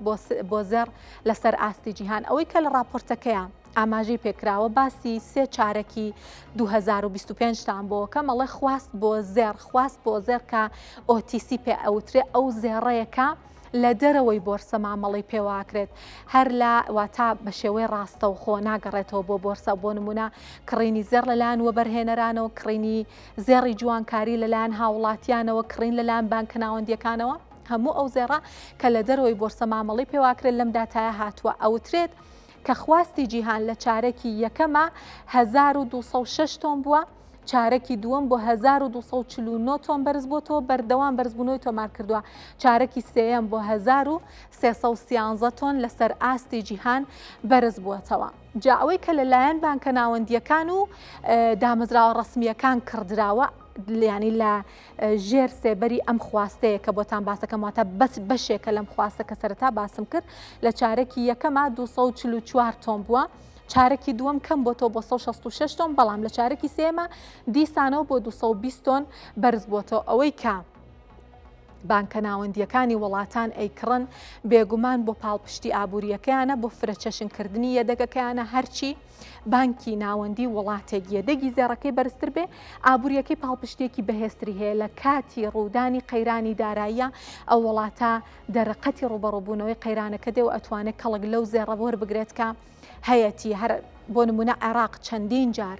بۆ زێڕ لەسەر ئاستی جیهان ئەوەی کە لە راپۆرتەکەیە ئاماژەی پێکراوە باسی سێ چارەکی 2025تان بۆ کە مەڵێ خواست بۆ زێڕ کە OTC پێ ئەوترێ ئەو زێڕەیەکە لە دەرەوەی بۆرسە مامەڵی پێواکرێت هەر لە واتا بە شێوەی ڕاستە و خۆ ناگەڕێتەوە بۆ بۆرسە بۆ نمونە کڕینی زێڕ لەلایەن وەبەرهێنەرانەوە کڕینی زێڕی جوانکاری لەلایەن هاوڵاتیانەوە کڕین لەلایەن بانکە ناوەندیەکانەوە هەموو ئەو زێڕە کە لە دەرەوەی بۆرسە مامەڵی پێواکرێت لەم داتایە هاتووە ئەوترێت کە خواستی جیهان لە چارەکی یەکەمە 1206 تۆن بووە چارەکی دووەم بۆ 1249 تۆن بەرز بۆتەوە بەردەوام بەرزبوونەوەی تۆمار کردووە چارەکی سێەم بۆ 1313 تۆن لەسەر ئاستی جیهان بەرز بووەتەوە. جا ئەوەی کە لەلایەن بانکە ناوەندیەکان و دامەزراوە ڕسمیەکان کردراوە ینی لە ژێر سێبەری ئەم خواستەیە کە بۆتان باسەکەم واتە بەس بەشێکە لەم خواستە کە سەرەتا باسم کرد لە چارەکی یەکەمە 244 تۆن بووە چارەکی دووەم کەم بۆ تۆ بۆ 166 تۆن بەڵام لە چارەکی سێمە دیسانەوە بۆ 220 تۆن بەرز بۆتەوە ئەوەی کە بانکە ناوەندیەکانی وڵاتان ئەیکڕن بێگومان بۆ پاڵپشتی ئابوووریەکەیانە بۆ فرەچەشنکردنی یەدەگەکەیانە هەرچی بانکی ناوەندی وڵاتێک یەدەگی زێڕەکەی بەرزتر بێ ئابوووریەکەی پاڵپشتێکی بەهێزتری هەیە لە کاتی ڕوودانی قەیرانی داراییە ئەو وڵاتە دەرەقەتی ڕوبەڕووبوونەوەی قەیرانەکە دێ و ئەتوانێت کەڵک لەو زێڕە وەربگرێت کە هەیەی هەر بۆ نمونە عێراق چەندین جار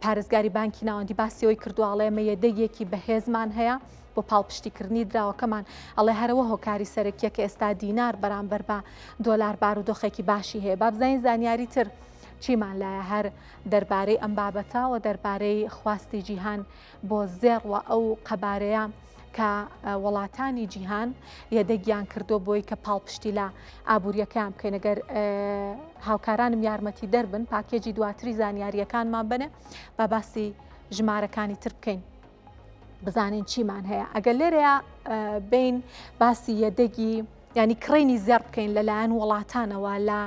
پارێزگاری بانکی ناوەندی باسیەوەی کردوواڵێمە یەدەگێکی بەهێزمان هەیە بۆ پاڵپشتیکردنی دراوەکەمان ئەڵێ هەرەوە هۆکاری سەرەکیە کە ئێستا دینار بەرامبەر بە دۆلار بارودۆخێکی باشی هەیە با بزانین زانیاری تر چیمان لایە هەر دەربارەی ئەم بابەتەوە دەربارەی خواستی جیهان بۆ زێڕوە ئەو قەبارەیە کە وڵاتانی جیهان یەدەگیان کردو بۆی کە پاڵپشتی لە ئابوووریەکان بکەین ئەگەر هاوکارانم یارمەتی دەربن پاکێجی دواتری زانیاریەکانمان بنێ با باسی ژمارەکانی تر بکەین بزانین چیمان هەیە ئەگەر لێرەیە بین باسی یەدەگی ینی کڕینی زێڕ بکەین لەلایەن وڵاتانەوە لە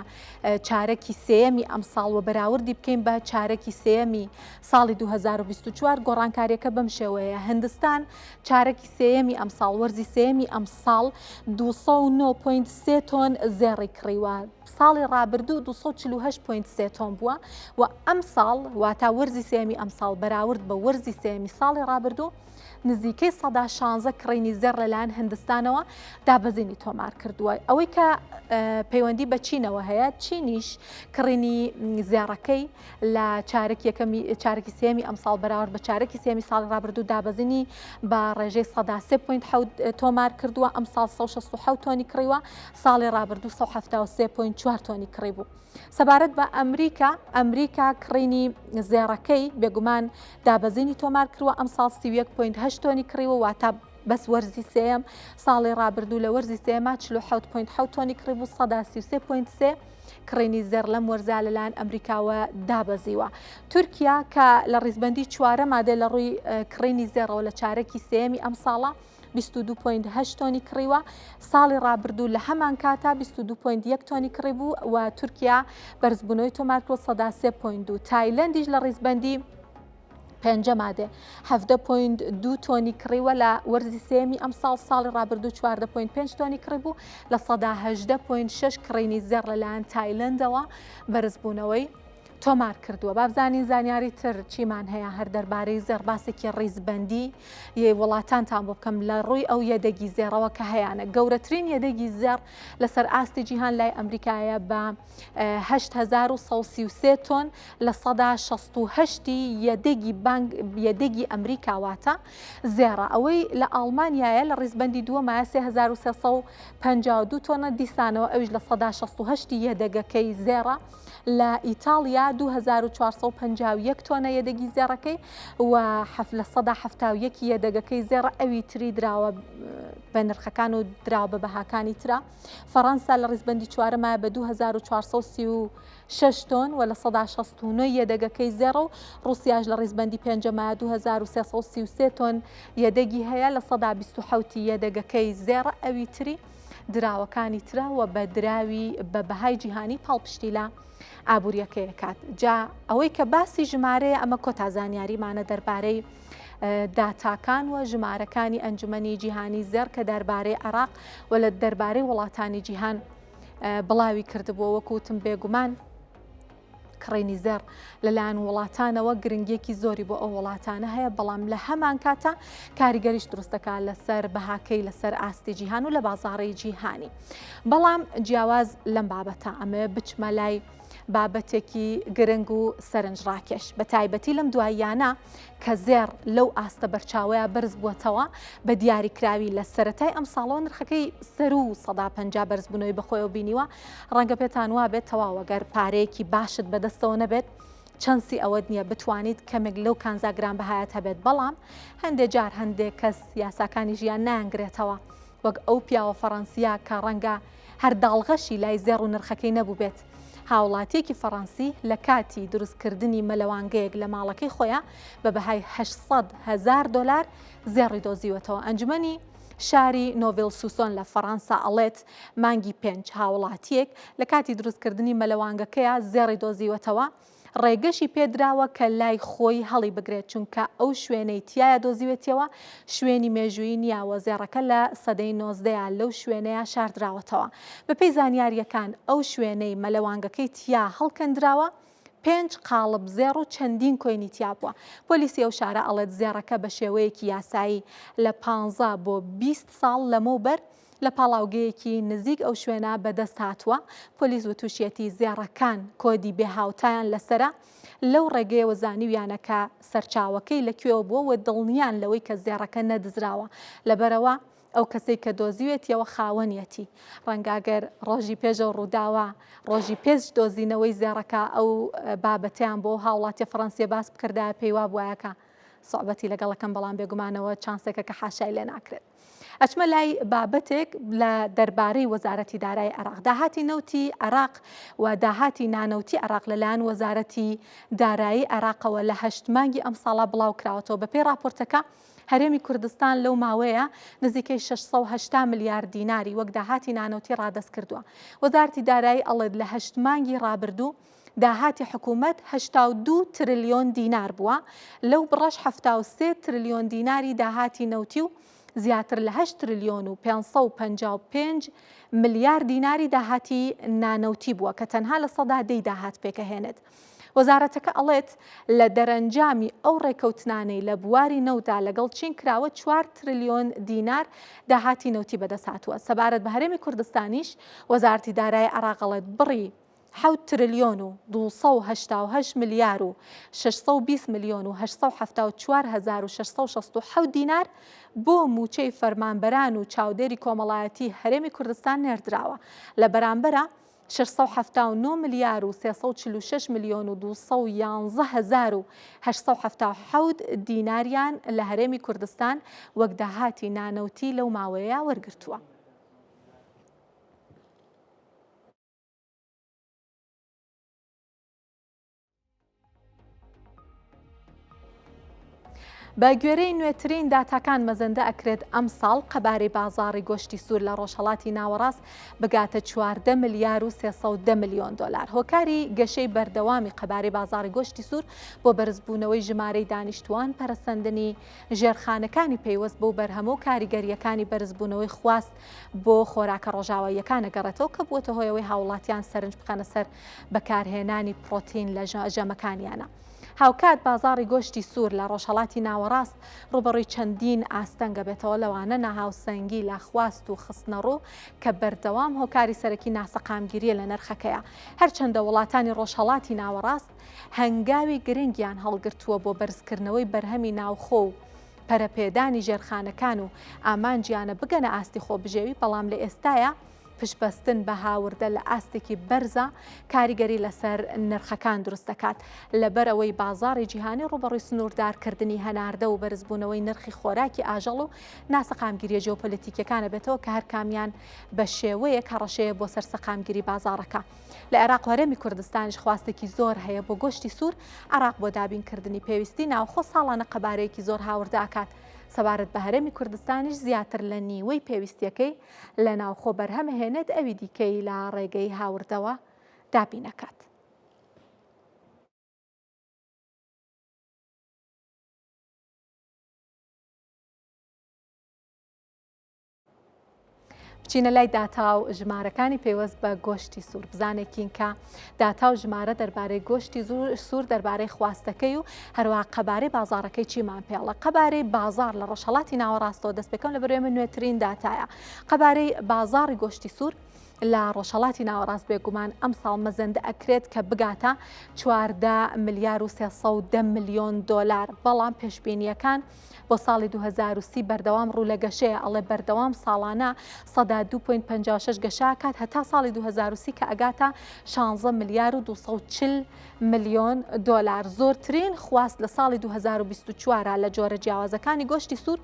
چارەکی سێەمی ئەم ساڵ و بەراوردی بکەین بە چارەکی سێەمی ساڵی 2024 گۆڕانکاریەکە بەم شێوەیە هندستان چارەکی سێەمی ئەم ساڵ وەرزی سێەمی ئەم ساڵ 209.3 تۆن زێڕی کڕیوە ساڵی ڕابردوو 248.3 تۆن بووە و ئەم ساڵ واتە وەرزی سێەمی ئەم ساڵ بەراورد بە وەرزی سێەمی ساڵی ڕابردوو نزیکەی 16 کڕینی زێڕ لەلایەن هندستانەوە دابەزینی تۆمار کردووە ئەوەی کە پەیوەندی بە چینەوە هەیە چینیش کڕینی زێڕەکەی لە چارەکی سێمی ئەم ساڵ بەراورد بە چارەکی سێمی ساڵی ڕابردوو دابەزینی بە ڕێژەی 3.7 تۆمار کردووە ئەم ساڵ 167 تۆنی کڕیوە ساڵی ڕابردوو 173.4 تۆنی کڕی بوو سەبارەت بە ئەمریکا کڕینی زێڕەکەی بێگومان دابەزینی تۆمار کردووە ئەم ساڵ 31.8 تۆنی کڕیوە واتە بەس وەرزی سێم ساڵی ڕابردوو لە وەرزی سێمە 47.7 تۆنی کڕی بوو 133.3 کڕینی زێڕ لەم وەرزە لەلایەن ئەمریکاوە دابەزیوە تورکیا کە لە ڕیزبەندی چوارەما دێ لە ڕووی کڕینی زێڕەوە لە چارەکی سێمی ئەم ساڵە 22.8 تۆنی کڕیوە ساڵی ڕابردوو لە هەمان کاتا 22.1 تۆنی کڕی بوو و تورکیا بەرزبوونەوەی تۆمار کردوە 103.2 تایلەندیش لە ڕیزبەندی پێنجەما دێ 17.2 تۆنی کڕیوە لە وەرزی سێمی ئەم ساڵی ڕابردوو 14.5 تۆنی کڕی بوو لە 118.6 کڕینی زێڕ لەلایەن تایلەندەوە بەرزبوونەوەی تۆمار کردووە. بابزانین زانیاری تر چیمان هەیە هەر دەربارەی زێڕباسێکی ڕیزبەندی وڵاتانتان بۆ بکەم لە ڕووی ئەو یەدەگی زێڕەوە کە هەیەە. گەورەترین یەدەگی زێڕ لەسەر ئاستی جیهان لای ئەمریکایە بە 8133 تۆن لە 168 یەدەگی ئەمریکاواتە زێڕە. ئەوەی لە ئەڵمانیایە لە ڕیزبەندی دووەمایە 3352 تۆنە دیسانەوە، ئەوش لە 168 یەدەگەکەی زێڕە. لە ئیتالیا 2451 تۆنە یەدەگی زێڕەکەی و لە 171 یەدەگەکەی زێڕە ئەوی تری دراوە بە نرخەکان و دراوە بە بەهاکانی ترە. فەڕەنسا لە ڕیزبەندی چوارەمایە بە 2436 تۆن و لە 169 یەدەگەکەی زێڕە و رووسیاش لە ڕیزبەندی پێنجەمایە 2333 تۆن یەدەگی هەیە لە 127 یەدەگەکەی زێڕە ئەوی تری دراوەکانی ترە و بە دراوی بە بەهای جیهانی پاڵپشتی لە ئابوووریەکەی کات. جا ئەوەی کە باسی ژمارەیە ئەمە کۆتا زانیاریمانە دەربارەی داتاکان و ژمارەکانی ئەنجومەنی جیهانی زێڕ کە دەربارەی عێراق و لە دەربارەی وڵاتانی جیهان بڵاوی کردبووە. وەکوتم بێگومان کڕینی زێڕ لەلایەن وڵاتانەوە گرنگیەکی زۆری بۆ ئەو وڵاتانە هەیە، بەڵام لە هەمان کاتە کاریگەریش دروستەکە لەسەر بەهاکەی لەسەر ئاستی جیهان و لە بازاڕی جیهانی. بەڵام جیاواز لەم بابەتە ئەمە بچمە لای بابەتێکی گرنگ و سەرنجڕاکێش بە تایبەتی لەم دواییانە کە زێڕ لەو ئاستە بەرچاوەیە بەرز بووەتەوە بە دیاریکراوی لە سەرەتای ئەم ساڵەوە نرخەکەی سەر و 150 بەرزبوونەوەی بەخۆیەوە بینیوە. ڕەنگە پێتان وا بێت تەواو ئەگەر پارەیەکی باشت بەدەستەوە نەبێت چەندسی ئەوە نییە بتوانیت کەمێک لەو کانزاگران بەهایەت هەبێت، بەڵام هەندێک جار هەندێک کەس یاساکانی ژیان نایانگرێتەوە وەک ئەو پیاوە فەڕەنسیا کە ڕەنگە هەر داڵغەشی لای زێڕ و نرخەکەی نەبوو بێت. هاوڵاتیەکی فەڕەنسی لە کاتی دروستکردنی مەلەوانگەیەک لە ماڵەکەی خۆیان بە بەهای 800,000 دلار زێڕی دۆزیوەتەوە. ئەنجومەنی شاری نۆڤێل سوسۆن لە فەڕەنسا ئەڵێت مانگی 5 هاوڵاتیەک لە کاتی دروستکردنی مەلەوانگەکەیە زێڕی دۆزیوەتەوە. ڕێگەشی پێدراوە کە لای خۆی هەڵی بگرێت چونکە ئەو شوێنەی تایە دۆزیوێتەوە شوێنی مێژووی نییەوە. زێڕەکە لە سەدەی 19 لەو شوێنەیە شاردراوەتەوە. بەپێی زانیاریەکان ئەو شوێنەی مەلەوانگەکەی تیا هەڵکەندراوە 5 قاڵب زێڕ و چەندین کۆینی تیا بووە. پۆلیسی ئەو شارە ئەڵێت زێڕەکە بە شێوەیەکی یاسایی لە 15 بۆ 20 ساڵ لەمەوبەر لە پاڵاوگەیەکی نزیک ئەو شوێنە بەدەست هاتووە. پۆلیس وتوشیەتی زێڕەکان کۆدی بێهاوتایان لەسرە لەو ڕێگەیەوە زانیویانەکە سەرچاوەکەی لەکوێوە بووە و دڵنیان لەوەی کە زێڕەکە نەدزراوە لەبەرەوە ئەو کەسێک کە دۆزیوێتیەوە خاوەنیەتی. ڕەنگاگەر ڕۆژی پێشە ڕووداوە ڕۆژی پێش دۆزینەوەی زێڕەکە ئەو بابەتیان بۆ هاوڵاتی فەڕەنسیە باس بکردای پێیوا بووایەکە سوعبەتی لەگەڵەکەم، بەڵام بێگومانەوە چانسێکە کە حاشای لێ ناکرێت. ئەچمە لای بابەتێک لە دەربارەی وەزارەتی دارایی عێراق. داهاتی نەوتی عێراق و داهاتی نانەوتی عێراق لەلایەن وەزارەتی دارایی عێراقەوە لە 8 مانگی ئەم ساڵە بڵاو کراوەتەوە. بەپێی راپۆرتەکە هەرێمی کوردستان لەو ماوەیە نزیکەی 680 میلیارد دیناری وەک داهاتی نانەوتی ڕادەست کردووە. وەزارەتی دارایی ئەڵێت لە 8 مانگی ڕابردوو داهاتی حکوومەت 82 تریلیۆن دینار بووە، لەو بڕەش 73 تریلیۆن دیناری داهاتی نەوتی و زیاتر لە 8 تریلیۆن و 555 ملیارد دیناری داهاتی نانەوتی بووە کە تەنها لە سەدا دەی داهات پێکەهێنێت. وەزارەتەکە ئەڵێت لە دەرەنجامی ئەو ڕێکەوتنانەی لە بواری نەودا لەگەڵ چین کراوە 4 تریلیۆن دینار داهاتی نەوتی بەدەست هاتووە. سەبارەت بە هەرێمی کوردستانیش وەزارەتی دارایی عێراق ئەڵێت بڕی 7 تریلیۆن و 288 ملیار و 620 میلیۆن و 874,667 دینار بۆ موچەی فەرمانبەران و چاودێری کۆمەڵایەتی هەرێمی کوردستان نێردراوە لە بەرامبەرە 679 ملیار و 346 میلیۆن و 211,877 دیناریان لە هەرێمی کوردستان وەک داهاتی نانەوتی لەو ماوەیە وەرگرتووە. بە گوێرەی نوێترین داتاکان مەزەندە ئەکرێت ئەم ساڵ قەبارەی بازاڕی گۆشتی سوور لە ڕۆژهەڵاتی ناوەڕاست بگاتە 14 ملیار و 310 میلیۆن دلار. هۆکاری گەشەی بەردەوامی قەبارەی بازاڕی گۆشتی سوور بۆ بەرزبوونەوەی ژمارەی دانیشتوان، پەرەسەندنی ژێرخانەکانی پەیوەست بۆ بەرهەمە و کاریگەریەکانی بەرزبوونەوەی خواست بۆ خۆراکە ڕۆژاواییەکانە گەڕێتەوە کە بووەتە هۆیەوەی هاوڵاتیان سەرنج بخەنە سەر بەکارهێنانی پرۆتین لە ژەمەکانیانە. هاوکات بازاڕی گۆشتی سوور لە ڕۆژهەڵاتی ناوەڕاست ڕوبەڕووی چەندین ئاستەنگە بێتەوە، لەوانە نەهاوسەنگی لە خواست و خستنەڕوو کە بەردەوام هۆکاری سەرەکی ناسەقامگیریە لە نرخەکەیە. هەرچەندە وڵاتانی ڕۆژهەڵاتی ناوەڕاست هەنگاوی گرنگیان هەڵگرتووە بۆ بەرزکردنەوەی بەرهەمی ناوخۆ و پەرەپێدانی ژێرخانەکان و ئامانجیانە بگەنە ئاستی خۆبژێوی، بەڵام لە ئێستاە پشتبەستن بە هاوردە لە ئاستێکی بەرزە کاریگەری لەسەر نرخەکان دروست دەکات. لەبەرەوەی بازاڕی جیهانی ڕوبەڕووی سنووردارکردنی هەناردە و بەرزبوونەوەی نرخی خۆراکی ئاژەڵ و ناسەقامگیریە ژێۆپۆلیتیکەکانە بێتەوە کە هەر کامیان بە شێوەیەک هەڕەشەیە بۆ سەرسەقامگیری بازاڕەکە. لە عێراق و هەرێمی کوردستانیش خواستێکی زۆر هەیە بۆ گۆشتی سوور. عێراق بۆ دابینکردنی پێویستی ناوخۆ ساڵانە قەبارەیەکی زۆر هاوردە ئاکات. سەبارەت بە هەرێمی کوردستانیش زیاتر لە نیوەی پێویستیەکەی لە ناوخۆ بەرهەمهێنێت، ئەوی دیکەی لە ڕێگەی هاوردەوە دابینەکات. بچینە لای داتا و ژمارەکانی پێوەست بە گۆشتی سوور. بزانێکین کە داتا و ژمارە دەربارەی گۆشتی سوور دەربارەی خواستەکەی و هەروە قەبارەی بازاڕەکەی چیمان پێڵە. قەبارەی بازار لە ڕۆژهەڵاتی ناوەڕاستەوە دەست پێکەم لە بەروێمە نوێترین داتایە. قەبارەی بازاڕی گۆشتی سوور لە ڕۆژهەڵاتی ناوەڕاست بێگومان ئەم ساڵ مەزەندە ئەکرێت کە بگاتە 14 ملیار و 310 میلیۆن دلار، بەڵام پێشبینیەکان بۆ ساڵی 2030 بەردەوام ڕوو لە گەشەیە، ئەڵێ بەردەوام ساڵانە 2.56 گەشاکات هەتا ساڵی 2030 کە ئەگاتە 16 ملیار و 240 میلیۆن دلار. زۆرترین خواست لە ساڵی 2024 لە جۆرە جیاوازەکانی گۆشتی سوور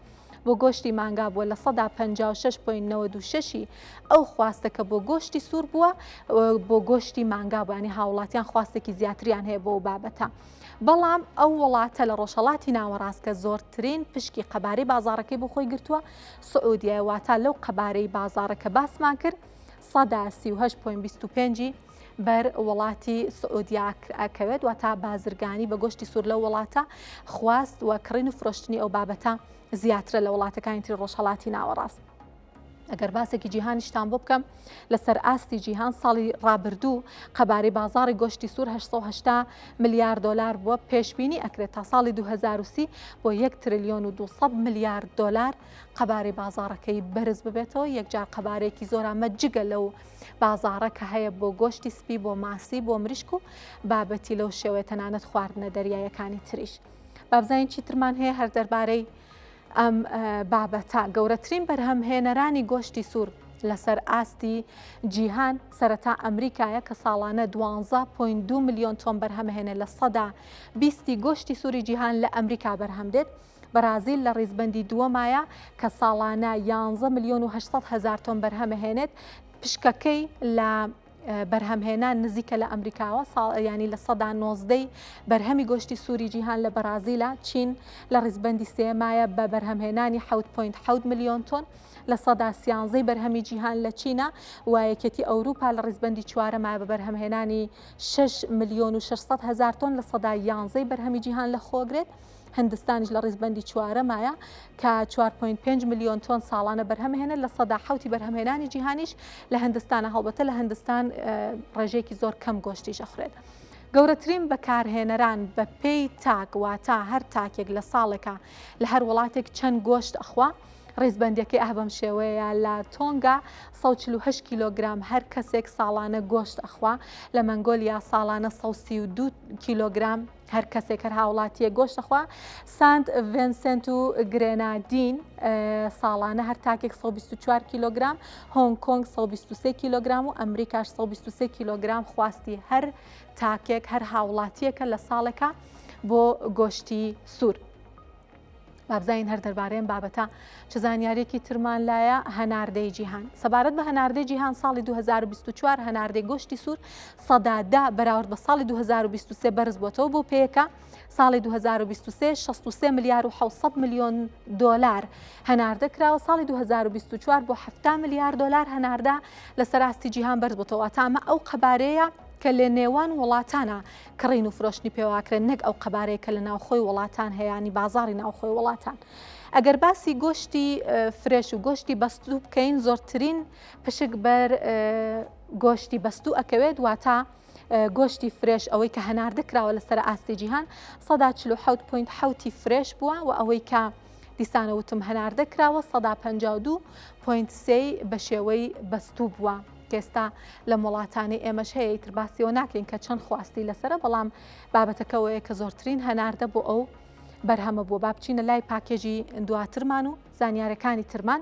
بۆ گۆشتی مانگا بووە لە 156.96 ئەو خواستەکە بۆ گۆشتی سوور بووە بۆ گۆشتی مانگا بووانی هاوڵاتیان خواستێکی زیاتریان هەیە بۆ بابەتە. بەڵام ئەو وڵاتە لە ڕۆژهەڵاتی ناوەڕاست کە زۆرترین پشکی قەبارەی بازاڕەکەی بۆ خۆی گرتووە سعودیە، واتە لەو قەبارەی بازاڕەکە باسمان کرد 138.25 بەر وڵاتی سعودیا ئەکەوێت، واتە بازرگانی بە گۆشتی سوور لە وڵاتە خواست و کڕین و فرۆشتنی ئەو بابەتە زیاترە لە وڵاتەکانی تری ڕۆژهەڵاتی ناوەڕاست. ئەگەر باسێکی جیهانیشتان بۆ بکەم، لەسەر ئاستی جیهان ساڵی ڕابردوو قەبارەی بازاڕی گۆشتی سوور 880 ملیار دلار بووە. پێشبینی ئەکرێت تا ساڵی 2030 بۆ 1 تریلیۆن و 200 میلیارد دلار قەبارەی بازاڕەکەی بەرز ببێتەوە. یەکجار قەبارەیەکی زۆر ئەمە جگە لەو بازاڕە کە هەیە بۆ گۆشتی سپی، بۆ ماسی، بۆ مریشک و بابەتی لەو شێوەیە تەنانەت خواردنە دەریایەکانی تریش. بابزانین چی ترمان هەیە هەر دەربارەی ئەم بابەتە. گەورەترین بەرهەمهێنەرانی گۆشتی سوور لەسەر ئاستی جیهان سەرەتا ئەمریکایە کە ساڵانە 12.2 میلیۆن تۆن بەرهەمهێنێت لە 120 گۆشتی سووری جیهان لە ئەمریکا بەرهەمدێت. بەرازیل لە ڕیزبەندی دووەمایە کە ساڵانە 11 میلیۆن و 800 هزار تۆن بەرهەمهێنێت. پشکەکەی لە بەرهەمهێنان نزیکە لە ئەمریکاوە، ینی لە 190 بەرهەمی گۆشتی سووری جیهان لە بەرازیلە. چین لە ڕیزبەندی سێمایە بە بەرهەمهێنانی 7.7 میلیۆن تۆن لە 113 بەرهەمی جیهان لە چینە، و یەکێتی ئەوروپا لە ڕیزبەندی چوارەمایە بە بەرهەمهێنانی 6 میلیۆن و 600 هزار تۆن لە 111 بەرهەمی جیهان لە خۆگرێت. هندستانیش لە ڕیزبەندی چوارەمایە کە 4.5 میلیۆن تۆن ساڵانە بەرهەمهێنێت لە 170 بەرهەمهێنانی جیهانیش لە هەندستانە. هەڵبەتە لە هەندستان ڕێژەیەکی زۆر کەم گۆشتیش ئەخورێت. گەورەترین بەکارهێنەران بە پێی تاک، واتە هەر تاکێک لە ساڵێکە لە هەر وڵاتێک چەند گۆشت ئەخوا. ڕێزبەندەکەی ئەبەم شێوەیە لە تۆنگا 148 کیلۆگرام هەر کەسێک ساڵانە گۆشت ئەخوا. لە مەنگۆلیا ساڵانە 132 کیلۆگرام هەر کەسێک هەر هاوڵاتیە گۆشت ئەخوا. سانت ڤینسنت و گرێنادین ساڵانە هەر تاکێک 124 کیلۆگرام. هۆنگ کۆنگ 123 کیلۆگرام و ئەمریکاش 123 کیلۆگرام خواستی هەر تاکێک هەر هاوڵاتیەکە لە ساڵێکە بۆ گۆشتی سوور. بابزین هەر دەربارەیەم بابەتە چ زانیارێکی ترمان لایە هەناردەی جیهان سەبارەت بە هەناردەی جیهان ساڵی 2024 هەناردەی گۆشتی سوور سەدادا بەراورد بە ساڵی 2023 بەرز بۆتەوە بۆ پێیەکە ساڵی 2023 63 ملیار و 700 میلیۆن دۆلار هەناردە کراوە ساڵی 2024 بۆ 7 ملیار دۆلار هەناردە لە سەراستی جیهان بەرز بۆتەوە تامە ئەو قەبارەیە کە لە نێوان وڵاتانە کڕین و فرۆشتنی پێواکرێن نەک ئەو قەبارەیە کە لە ناوخۆی وڵاتان هەیەی بازاری ناوخۆی وڵاتان. ئەگەر باسی گۆشتی فرێش و گۆشتی بەستوو بکەین زۆرترین پشک بەر گۆشتی بەستوو ئەکەوێت واتە گۆشتی فرێش ئەوەی کە هەناردە کراوە لەسەر ئاستی جیهان 147.7 فرێش بووە و ئەوەی کە دیسانەوتم هەناردە کراوە 152.3 بە شێوەی بەستوو بووە. ئێستا لە وڵاتانی ئێمەش هەیە تر باسیەوە ناکەین کە چەند خواستی لەسرە بەڵام بابەتەکەوەیە کە زۆرترین هەناردە بۆ ئەو بەرهەمە بووە با بچینە لای پاکێژی دواترمان و زانیارەکانی ترمان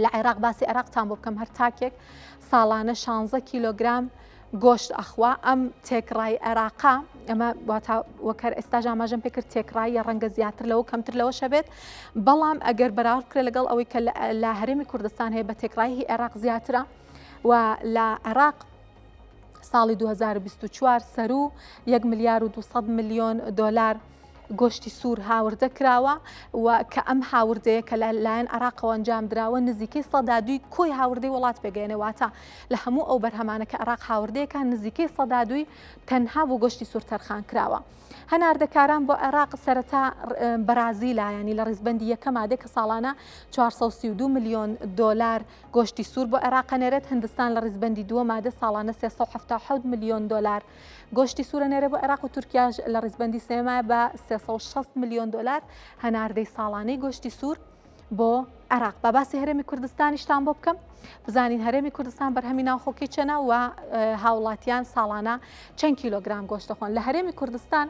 لە عێراق باسی عێراقتان بۆ بکەم هەر تاکێک ساڵانە 16 کیلۆگرام گۆشت ئەخوا ئەم تێکڕای عێراقا ئەمە وەکەر ئێستاژ ئاماژەم پێکرد تێکڕایی ڕەنگە زیاتر لەوە کەمتر لەوە شەبێت بەڵام ئەگەر بەراورد بکرێت لەگەڵ ئەوەی کە لە هەرێمی کوردستان هەیە بە تێکڕایی عێراق زیاترە و لە عێراق ساڵی 2024 سەرو 1 ملیار و 200 میلیۆن دۆلار گۆشتی سوور هاوردە کراوە و کە ئەم هاوردەیە کە لەلایەن عێراقەوە ئەنجام درراوە نزیکەی سەدادوی کۆی هاوردەی وڵات پێگەێنەوەتە لە هەموو ئەو بەرهەمانەکە عێراق هاوردەیەکە نزیکەی سەدادوی تەنها بۆ گۆشتی سوور تەرخان کراوە. هەناردەکاران بۆ عێراق سەرەتا بەرازیلە ینی لە ڕیزبەندی یەکەمادێک کە ساڵانە 432 میلیۆن دۆلار گۆشتی سوور بۆ عێراق نێرێت هندستان لە ڕیزبەندی دووە مادە ساڵانە 377 میلیۆن دۆلار گۆشتی سوورە نێرە بۆ عێراق و تورکیاش لە ڕیزبەندی سێمای بە 360 میلیۆن دۆلار هەناردەی ساڵانەی گۆشتی سوور بۆ عێراق. با باسی هەرێمی کوردستانیشتان بۆ بکەم بزانین هەرێمی کوردستان بەرهەمی ناوخۆکی چەنە و هاوڵاتیان ساڵانە چەند کیلۆگرام گۆشت دەخۆن. لە هەرێمی کوردستان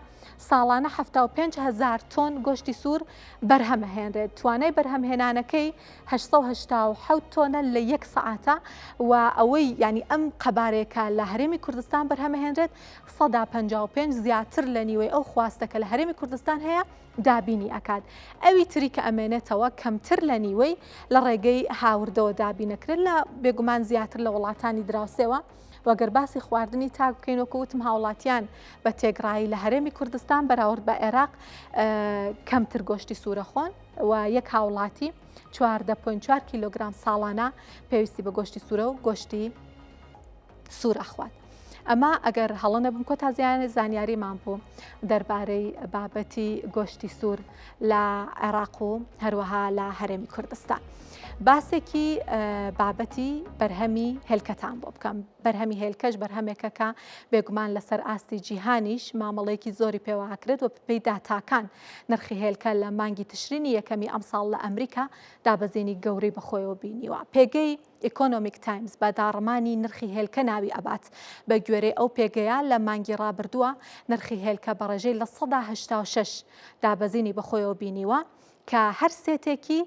ساڵانە 75,000 تۆن گۆشتی سوور بەرهەمە هێنرێت توانای بەرهەمهێنانەکەی 877 تۆنە لە یەک سەعاتە و ئەوەی ینی ئەم قەبارێکە لە هەرێمی کوردستان بەرهەمە هێنرێت 155 زیاتر لە نیوەی ئەو خواستەکە لە هەرێمی کوردستان هەیە دابینی ئەکات. ئەوی تری کە ئەمێنێتەوە کەمتر لە نیوەی لە ڕێگەی هاوردەوە دابینەکرێت لە بێگومان زیاتر لە وڵاتانی دراوسێەوە وەگەر باسی خواردنی تاک بکەینەوە وتم هاوڵاتیان بە تێگڕایی لە هەرێمی کوردستان بەراورد بە عێراق کەمتر گۆشتی سوورە خۆن و یەک هاوڵاتی 14.4 کیلۆگرام ساڵانە پێویستی بە گۆشتی سوورە و گۆشتی سوورە خوات. ئەمە ئەگەر هەڵە نەبم کۆ تازیانە زانیاریمان بوو دەربارەی بابەتی گۆشتی سوور لە عێراق و هەروەها لە هەرێمی کوردستان. باسێکی بابەتی بەرهەمی هێلکەتان بۆ بکەم. بەرهەمی هێلکەش بەرهەمێکەکە بێگومان لەسەر ئاستی جیهانیش مامەڵەیەکی زۆری پێوەکرێت و پێی داتاکان نرخی هێلکە لە مانگی تشرینی یەکەمی ئەم ساڵ لە ئەمریکا دابەزێنی گەورەی بەخۆیەوە بینیوە. پێگەی ئیکۆنۆمیک تایمز بە داڕمانی نرخی هێلکە ناوی ئەبات بە گوێرەی ئەو پێگەیە لە مانگی ڕابردووە نرخی هێلکە بە ڕێژەی لە 186 دابەزینی بەخۆیەوە بینیوە کە هەر سێتێکی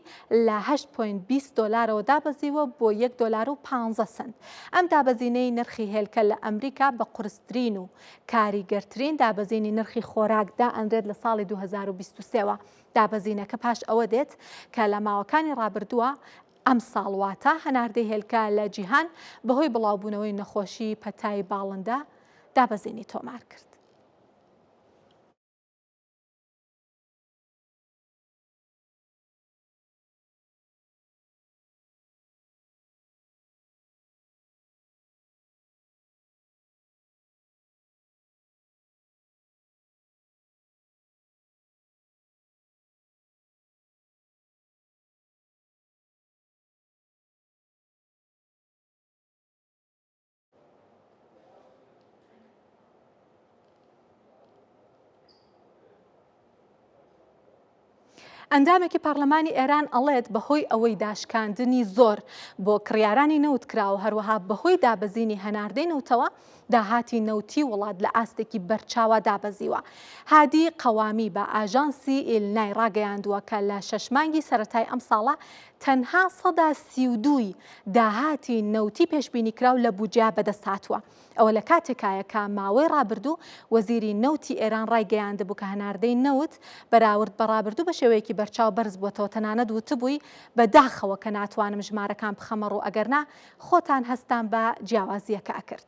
لە 8.20 دلارەوە دابەزیوە بۆ 1 دلار و 15 سنت. ئەم دابەزینەی نرخی هێلکە لە ئەمریکا بە قورسترین و کاریگەرترین دابەزینی نرخی خۆراکدا ئەندرێت لە ساڵی 2023ەوە. دابەزینەکە پاش ئەوە دێت کە لە ماوەکانی ڕابردووە ئەم ساڵواتە هەناردەی هێلکە لە جیهان بەهۆی بڵاوبوونەوەی نەخۆشی پەتای باڵندە دابەزینی تۆمار کرد. ئەندامێکی پارلەمانی ئێران ئەڵێت بەهۆی ئەوەی داشکاندنی زۆر بۆ کڕیارانی نەوت کراوە هەروەها بەهۆی دابەزینی هەناردەی نەوتەوە داهاتی نەوتی وڵات لە ئاستێکی بەرچاوە دابەزیوە. هادی قەوامی بە ئاژانسی ئیلنای ڕاگەیاندووە کە لە 6 مانگی سەرەتای ئەم ساڵە تەنها 32 داهاتی نەوتی پێشبینیکراو لە بودجیا بەدەست هاتووە. ئەوە لە کاتێکایە کە ماوەی ڕابردوو وەزیری نەوتی ئێران ڕایگەیاندبوو کە هەناردەی نەوت بەراورد بە ڕابردوو بە شێوەیەکی بەرچاو بەرز بووەتەوە، تەنانەت وتبووی بەداخەوە کە ناتوانم ژمارەکان بخەمە ڕوو ئەگەرنا خۆتان هەستان بە جیاوازیەکە ئەکرد.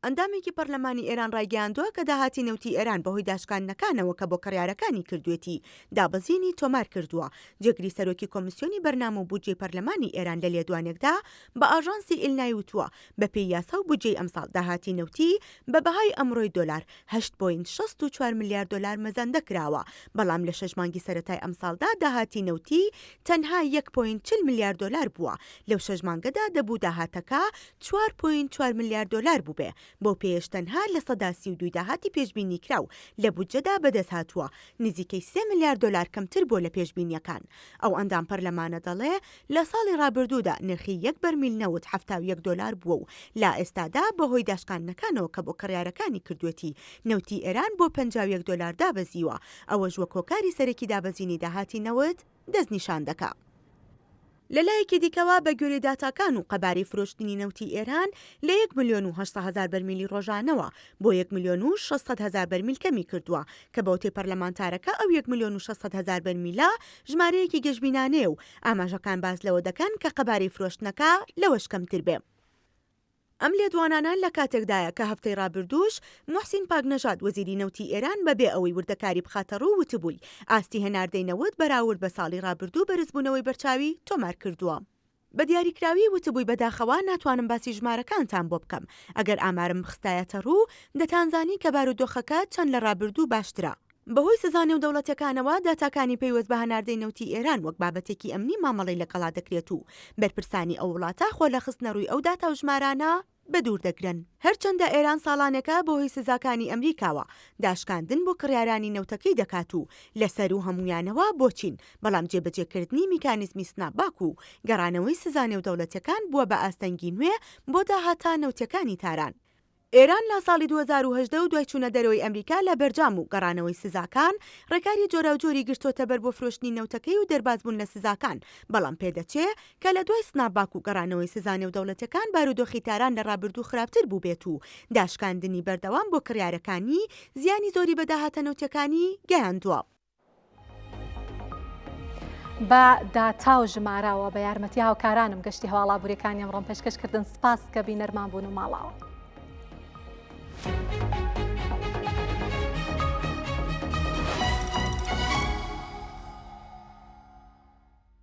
ئەندامێکی پەرلەمانی ئێران ڕایگەیاندووە کە داهاتی نەوتی ئێران بەهۆی داشکاندنەکانەوە کە بۆ کڕیارەکانی کردوێتی دابەزینی تۆمار کردووە. جێگری سەرۆکی کۆمیسیۆنی بەرنامە و بودجێی پەرلەمانی ئێران لە لێدوانێکدا بە ئاژانسی ئیلنای وتووە بە پێی یاسا و بودجێی ئەمساڵ داهاتی نەوتی بە بەهای ئەمڕۆی دۆلار 8.64 میلیارد دۆلار مەزەندە کراوە، بەڵام لە 6 مانگی سەرەتای ئەمساڵدا داهاتی نەوتی تەنها 1.40 میلیارد دۆلار بووە. لەو 6 مانگەدا دەبوو داهاتەکە 4.4 میلیارد دۆلار بووبێ. بۆ پێش تەنها لە 132 داهاتی پێشبینی کراو لە بودجەدا بەدەست هاتووە، نزیکەی 3 میلیارد دۆلار کەمتر بۆ لە پێشبینیەکان. ئەو ئەندام پەرلەمانە دەڵێ لە ساڵی ڕابردوودا نرخی 1 بەرمیل نەوت 71 دۆلار بووە و لا ئێستادا بەهۆی داشکاندنەکانەوە کە بۆ کڕیارەکانی کردوێتی نەوتی ئێران بۆ 51 دۆلار دابەزیوە. ئەوەش وەک هۆکاری سەرەکی دابەزینی داهاتی نەوت دەستنیشان دەکات. لەلایەکی دیکەوە بە گوێرەی داتاکان و قەباری فرۆشتنی نەوتی ئێران لە 1,800,000 بەرمیلی ڕۆژانەوە بۆ 1,600,000 بەرمیل کەمی کردووە کە بەوتەی پەرلەمانتارەکە ئەو 1,600,000 بەرمیلە ژمارەیەکی گەشتبینانەیە و ئاماژەکان باز لەوە دەکەن کە قەباری فرۆشتنەکە لەوەش کەمتر بێ. ئەم لێدوانانە لە کاتێکدایە کە هەفتەی ڕابردووش موحسین پاکنەژاد وەزیری نەوتی ئێران بەبێ ئەوەی وردەکاری بخاتە ڕوو وتبووی ئاستی هەناردەی نەوت بەراورد بە ساڵی ڕابردوو بەرزبوونەوەی بەرچاوی تۆمار کردووە. بە دیاریکراوی وتبووی بەداخەوە ناتوانم باسی ژمارەکانتان بۆ بکەم، ئەگەر ئامارم بخستایەتە ڕوو دەتانزانی کە بارودۆخەکە چەند لە ڕابردوو باشترە. بەهۆی سزانێ و دەوڵەتەکانەوە داتاکانی پەیوەست بە هەناردەی نەوتی ئێران وەک بابەتێکی ئەمنی مامەڵەی لەگەڵا دەکرێت و بەرپرسانی ئەو وڵاتە خۆ لە خستنە ڕووی ئەو داتا و ژمارانە بەدوور دەگرن. هەرچەندە ئێران ساڵانەکە بەهۆی سزاکانی ئەمریکاوە داشکاندن بۆ کڕیارانی نەوتەکەی دەکات و لەسەر و هەمویانەوە بۆچین، بەڵام جێبەجێکردنی میکانیزمی سناپباک و گەڕانەوەی سزانێ و دەوڵەتەکان بووە بە ئاستەنگی نوێ بۆ داهاتا نەوتەکانی تاران. ئێران لە ساڵی 2010 و دوای چوونە دەرەوەی ئەمریکا لە بەرجام و گەڕانەوەی سزاکان ڕێکاری جۆراوجۆری گرتۆتە بەر بۆ فرۆشتنی نەوتەکەی و دەربازبوون لە سزاکان، بەڵام پێدەچێ کە لە دوای سناپباک و گەڕانەوەی سزانێ و دەوڵەتەکان بارودۆخی تاران لە ڕابردوو خراپتر بوو بێت و داشکاندنی بەردەوام بۆ کڕیارەکانی زیانی زۆری بە داهاتە نەوتەکانی گەیاندووە. بە داتا و ژمارەوە بە یارمەتی هاوکارانم گەشتی هەواڵابووریەکانی ئەمڕۆم پێشکەشکردن. سپاس کە بینەرمان بوون و ماڵاوە.